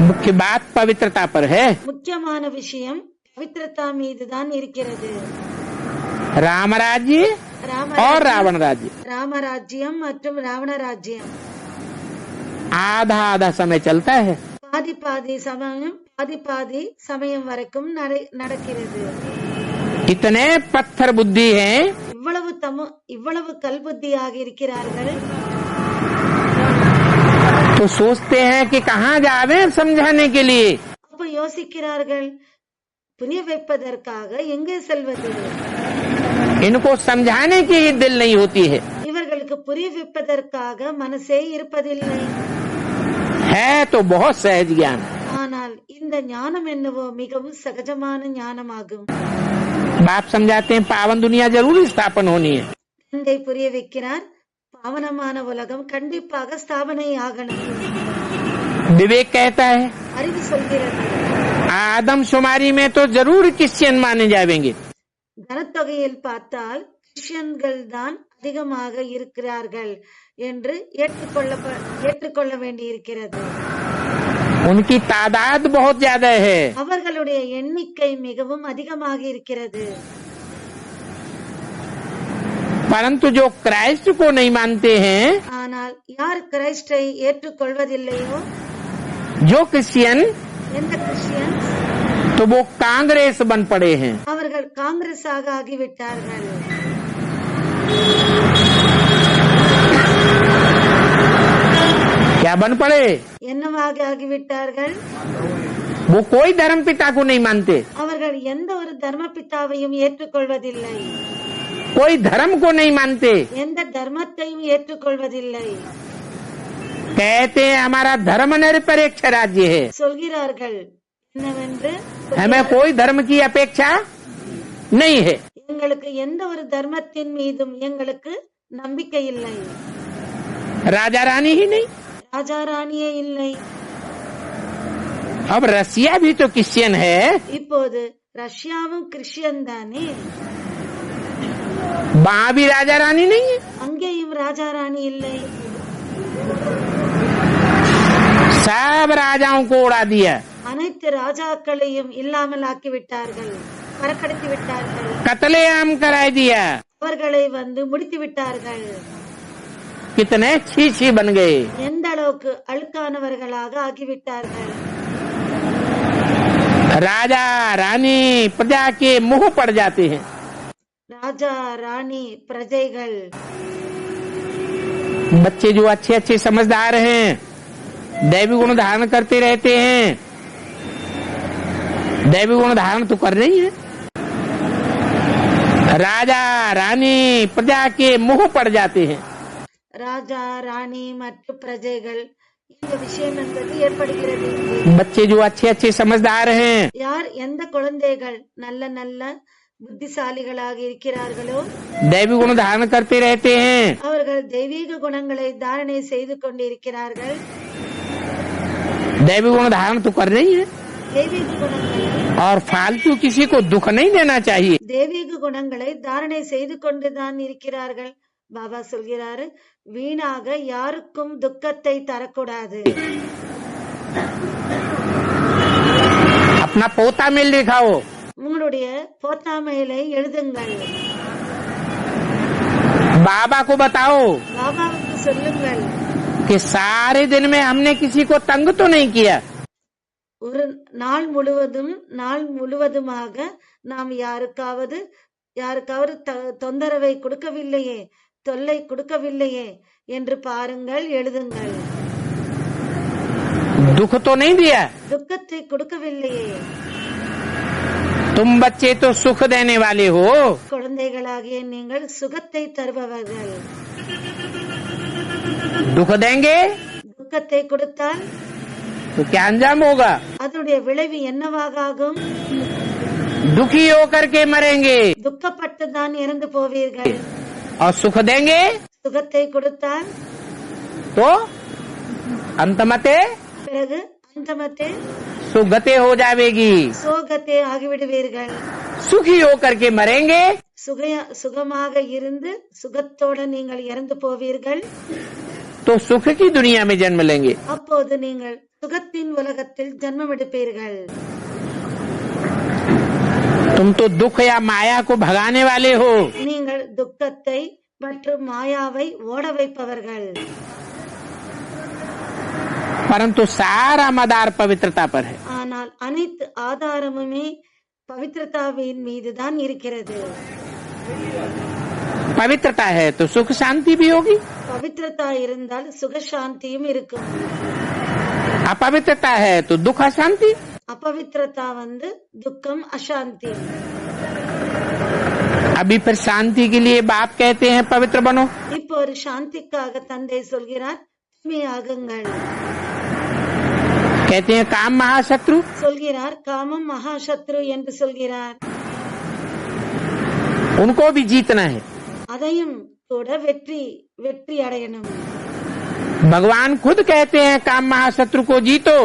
मुख्य बात पवित्रता पर है। முக்கியமான விஷயம் பவித்ரதா மீதுதான் இருக்கிறது। राम राज्य और रावण राज्य, ராமராஜ்யம் மற்றும் ராவண ராஜ்யம் आधा आधा समय चलता है। பாதி பாதி சமயம் வரைக்கும் நடக்கிறது। इतने पत्थर बुद्धि हैं, இவ்வளவு கல்புத்தியாக இருக்கிறார்கள்। तो सोचते हैं कि कहाँ जावे समझाने के लिए। அப்ப யோசிக்கிறார்கள், புரிய வைப்பதற்காக எங்கே செல்வது? इनको समझाने की ही दिल नहीं होती है। இவர்களுக்கு புரிய வைப்பதற்காக மனசே இருப்பதில்லை. है तो बहुत सहज ज्ञान। ஆனால் இந்த ஞானம் என்னவோ மிகவும் சகஜமான ஞானமாகும். बाप समझाते हैं पावन दुनिया जरूर स्थापन होनी है। தந்தை புரிய வைக்கிறார், பாவனமான உலகம் கண்டிப்பாக ஸ்தாபனை ஆகணும். विवेक कहता है அறிவு சொல்கிறது, आदमशुमारी में तो जरूर क्रिश्चियन माने जाएंगे। கனத்தொகையில் பார்த்தால் கிறிஸ்டியன்கள் தான் அதிகமாக இருக்கிறார்கள் என்று ஏற்றுக்கொள்ள வேண்டியிருக்கிறது. उनकी तादाद बहुत ज्यादा है। அவர்களுடைய எண்ணிக்கை மிகவும் அதிகமாக இருக்கிறது. परंतु जो क्राइस्ट को नहीं मानते हैं, ஆனால் யார் கிறிஸ்டை ஏற்றுக்கொள்வதில்லையோ, जो क्रिश्चियन, எந்த கிறிஸ்டியன், तो वो कांग्रेस बन पड़े हैं। அவர்கள் காங்கிரஸாக ஆகிவிட்டார்கள். क्या बन पड़े? என்னவாக ஆகிவிட்டார்கள்? वो कोई धर्म पिता को नहीं मानते, அவர்கள் எந்த ஒரு தர்மபிதாவையும் ஏற்றுக்கொள்வதில்லை, कोई धर्म को नहीं मानते। எந்த தர்மத்தையும் ஏற்றுக்கொள்வதில்லை. कहते हैं हमारा धर्म निरपेक्ष राज्य है, சொல்கிறார்கள் என்னவென்று, हमें कोई धर्म की अपेक्षा नहीं है। எங்களுக்கு எந்த ஒரு தர்மத்தின் மீதும் எங்களுக்கு நம்பிக்கை இல்லை. राजा रानी ही नहीं, ராஜா ராணியே இல்லை. अब रसिया भी तो क्रिश्चियन है, இப்போது ரஷ்யாவும் கிறிஸ்டியன் தானே, वहाँ भी राजा रानी नहीं है। அங்கேயும் ராஜா ராணி இல்லை. सब राजाओं को उड़ा दिया, அனைத்து ராஜாக்களையும் இல்லாமல் ஆக்கிவிட்டார்கள், பறக்கடித்து விட்டார்கள், कत्लेआम करा दिया। அவர்களை வந்து முடித்து விட்டார்கள். कितने छी छी बन गए। எந்த அளவுக்கு அழுக்கானவர்களாக ஆகிவிட்டார்கள். राजा रानी प्रजा के मुंह पड़ जाते हैं। ராஜா ராணி பிரஜைகள், बच्चे जो अच्छे अच्छे समझदार हैं, दैवी गुण धारण करते रहते हैं, दैवी गुण धारण तो कर रही है। राजा रानी प्रजा के मुंह पड़ जाते हैं। ராஜா ராணி மற்றும் பிரஜைகள், இந்த விஷயம் என்பது ஏற்படுகிறது. बच्चे जो अच्छे अच्छे समझदार हैं, யார் எந்த குழந்தைகள் நல்ல நல்ல புத்திசாலிகளாக இருக்கிறார்களோ, दैवी गुण धारण करते रहते हैं, அவர்கள் தெய்வீக குணங்களை தாரணை செய்து கொண்டிருக்கிறார்கள். दैवी गुण धारण तो कर रही है, தெய்வீக குணங்களை और फालतू किसी को दुख नहीं देना चाहिए। தெய்வீக குணங்களை தாரணை செய்து கொண்டுதான் இருக்கிறார்கள். பாபா சொல்கிறாரு, வீணாக யாருக்கும் துக்கத்தை தரக்கூடாது. अपना पोता मेल दिखाओ, உங்களுடைய போத்தாமையிலை எழுதுங்கள், बाबा को बताओ பாபாவுக்கு சொல்லுங்கள், कि सारे दिन में हमने किसी को तंग तो नहीं किया। ஒரு நாள் முழுவதுமாக நாம் யாருக்காவது தொந்தரவை கொடுக்கவில்லையே, தொல்லை கொடுக்கவில்லையே என்று பாருங்கள், எழுதுங்கள். दुख तो नहीं दिया, துக்கத்தை கொடுக்கவில்லையே. तुम बच्चे तो सुख देने वाले हो। குழந்தைகளாகிய நீங்கள் சுகத்தை தருபவர்கள். दुख देंगे துக்கத்தை கொடுத்தால் तो क्या अंजाम होगा? அதனுடைய விளைவு என்னவாக ஆகும்? दुखी होकर के मरेंगे। துக்கப்பட்டு தான் இறந்து போவீர்கள். और सुख देंगे சுகத்தை கொடுத்தால் तो अंतमते பிறகு அந்தமத்தே सुगते हो जाएगी। சோகத்தை ஆகிவிடுவீர்கள். सुखी होकर के मरेंगे சுகமாக இருந்து சுகத்தோட நீங்கள் இறந்து போவீர்கள். तो सुख की दुनिया में जन्म लेंगे। அப்போது நீங்கள் சுகத்தின் உலகத்தில் ஜன்மம் எடுப்பீர்கள். तुम तो दुख या माया को भगाने वाले हो। நீங்கள் துக்கத்தை மற்றும் மாயாவை ஓட வைப்பவர்கள். परंतु सारा मदार पवित्रता पर है। ஆனால் அனைத்து ஆதாரமுமே பவித்ரதாவின் மீதுதான் இருக்கிறது. पवित्रता है तो सुख शांति भी होगी। பவித்ரதா இருந்தால் சுக சாந்தியும் இருக்கும். अपवित्रता है तो दुख अशांति। अपवित्रता வந்து दुखम अशांति। अभी फिर शांति के लिए बाप कहते हैं पवित्र बनो। இப்போ ஒரு சாந்திக்காக தந்தை சொல்கிறார் தூய்மையாகுங்கள்। कहते हैं काम महाशत्रु। சொல்கிறார் காமம் மகாசத்ரு என்று சொல்கிறார்। उनको भी जीतना है। அதையும் கூட வெற்றி அடையணும்। भगवान खुद कहते हैं काम महाशत्रु को जीतो।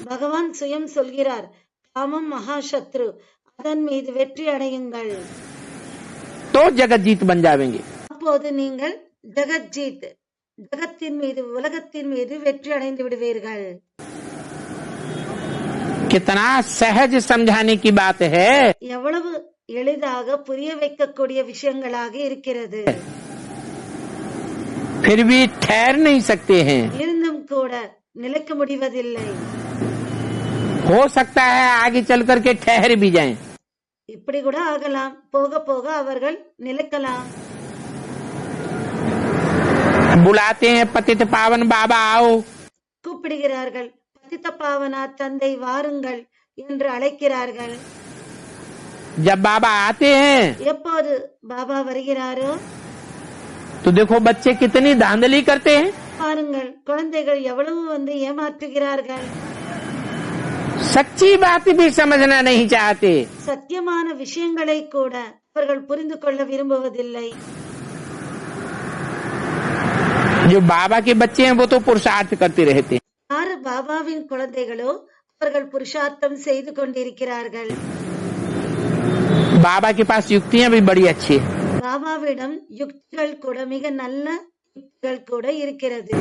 பகவான் சுயம் சொல்கிறார் காமம் மகாசத்ரு அதன் மீது வெற்றி அடையுங்கள்। तो जगत जीत बन जाएंगे। அப்போது நீங்கள் ஜெகஜீத் ஜகத்தின் மீது உலகத்தின் மீது வெற்றி அடைந்து விடுவீர்கள்। कितना सहज समझाने की बात है। எவ்வளவு எளிதாக புரிய வைக்கக்கூடிய விஷயங்களாக இருக்கிறது। फिर भी ठहर नहीं सकते हैं। இருந்தும் கூட நிலைக்க முடிவதில்லை। हो सकता है आगे चल करके ठहर भी जाएं। இப்படி கூட ஆகலாம், போக போக அவர்கள் நிலைக்கலாம்। बुलाते हैं पतित पावन बाबा आओ। கூப்பிடுகிறார்கள் பதித்த பாவனா தந்தை வாருங்கள் என்று அழைக்கிறார்கள்। जब बाबा आते हैं எப்போது பாபா வருகிறாரோ तो देखो बच्चे कितनी धांधली करते हैं। பாருங்கள் குழந்தைகள் எவ்வளவு வந்து ஏமாற்றுகிறார்கள்। सच्ची बात भी समझना नहीं चाहते। சத்தியமான விஷயங்களை கூட அவர்கள் புரிந்து கொள்ள விரும்புவதில்லை। जो बाबा के बच्चे हैं वो तो पुरुषार्थ करते रहते हैं। யாரு பாபாவின் குழந்தைகளோ அவர்கள் புருஷார்த்தம் செய்து கொண்டிருக்கிறார்கள்। बाबा के पास युक्तियाँ भी बड़ी अच्छी है। பாபாவிடம் யுக்திகள் கூட மிக நல்ல யுக்திகள் கூட இருக்கிறது।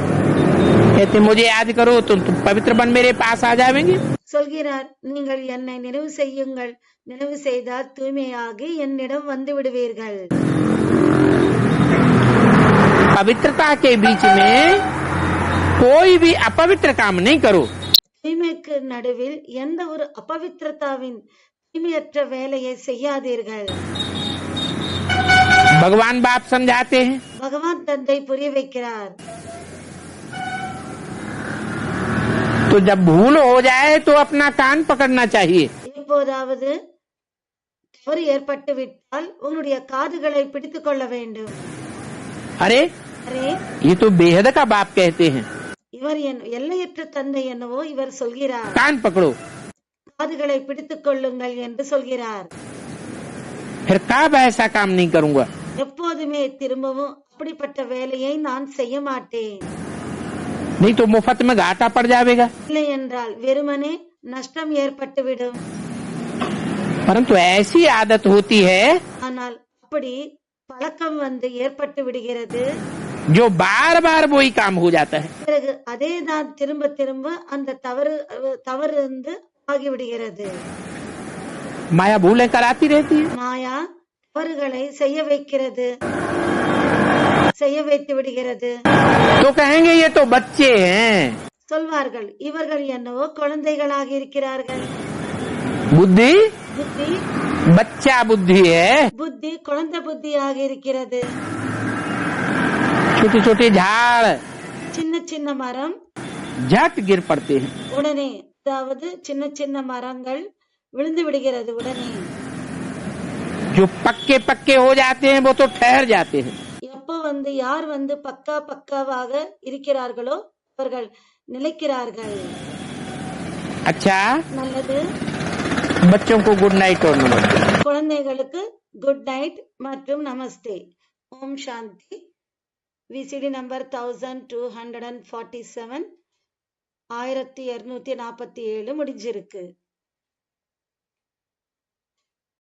कहते मुझे याद करो तो तुम पवित्र बन मेरे पास आ जाएंगे। சொல்கிறார் நீங்கள் என்னை நினைவு செய்யுங்கள், நினைவு செய்தால் தூய்மையாகி என்னிடம் வந்து விடுவீர்கள்। पवित्रता के बीच में कोई भी अपवित्र काम नहीं करो। தூய்மைக்கு நடுவில் எந்த ஒரு அபவித்திரதாவின் தூய்மையற்ற வேலையை செய்யாதீர்கள்। भगवान बाप समझाते हैं। பகவான் தந்தை புரிய வைக்கிறார்। तो जब भूल हो जाए तो अपना कान पकड़ना चाहिए। எப்போதாவது தவறு ஏற்பட்டு விட்டால் உன்னுடைய காதுகளை பிடித்துக் கொள்ள வேண்டும்। अरे அரே ये तो बेहद का बाप कहते हैं। இவர் எல்லையற்ற தந்தை என்னவோ இவர் சொல்கிறார் कान पकड़ो। காதுகளை பிடித்துக் கொள்ளுங்கள் என்று சொல்கிறார்। फिर कब ऐसा काम नहीं करूंगा। எப்போதுமே திரும்பவும் அப்படிப்பட்ட வேலையை நான் செய்ய மாட்டேன்। नहीं तो मुफ्त में घाटा पड़ जाएगा। இல்லை என்றால் வெறுமனே நஷ்டம் ஏற்பட்டுவிடும்। परंतु ऐसी आदत होती है ஆனால் அப்படி பழக்கம் வந்து ஏற்பட்டு விடுகிறது। जो बार बार वही काम हो जाता है। பிறகு அதே தான் திரும்ப திரும்ப அந்த தவறு வந்து ஆகிவிடுகிறது। माया भूलें कराती रहती है। மாயா தவறுகளை செய்ய வைத்து விடுகிறது। तो कहेंगे ये तो बच्चे हैं। சொல்வார்கள் இவர்கள் என்னவோ குழந்தைகளாக இருக்கிறார்கள்। बुद्धि புத்தி बच्चा बुद्धि है। புத்தி குழந்தை புத்தியாக இருக்கிறது। छोटे छोटे झाड़ சின்ன சின்ன மரம் झट गिर पड़ते हैं। உடனே அதாவது சின்ன சின்ன மரங்கள் விழுந்து விடுகிறது உடனே। जो पक्के पक्के हो जाते हैं वो तो ठहर जाते हैं। எப்போ வந்து யார் வந்து பக்காவாக இருக்கிறார்களோ அவர்கள் நிலைக்கிறார்கள்। अच्छा நல்லது। बच्चों को गुड नाइट और नमस्ते। குழந்தைகளுக்கு குட் நைட் மற்றும் நமஸ்தே। ஓம் சாந்தி। விசிடி நம்பர் 1247 1247 முடிஞ்சிருக்கு।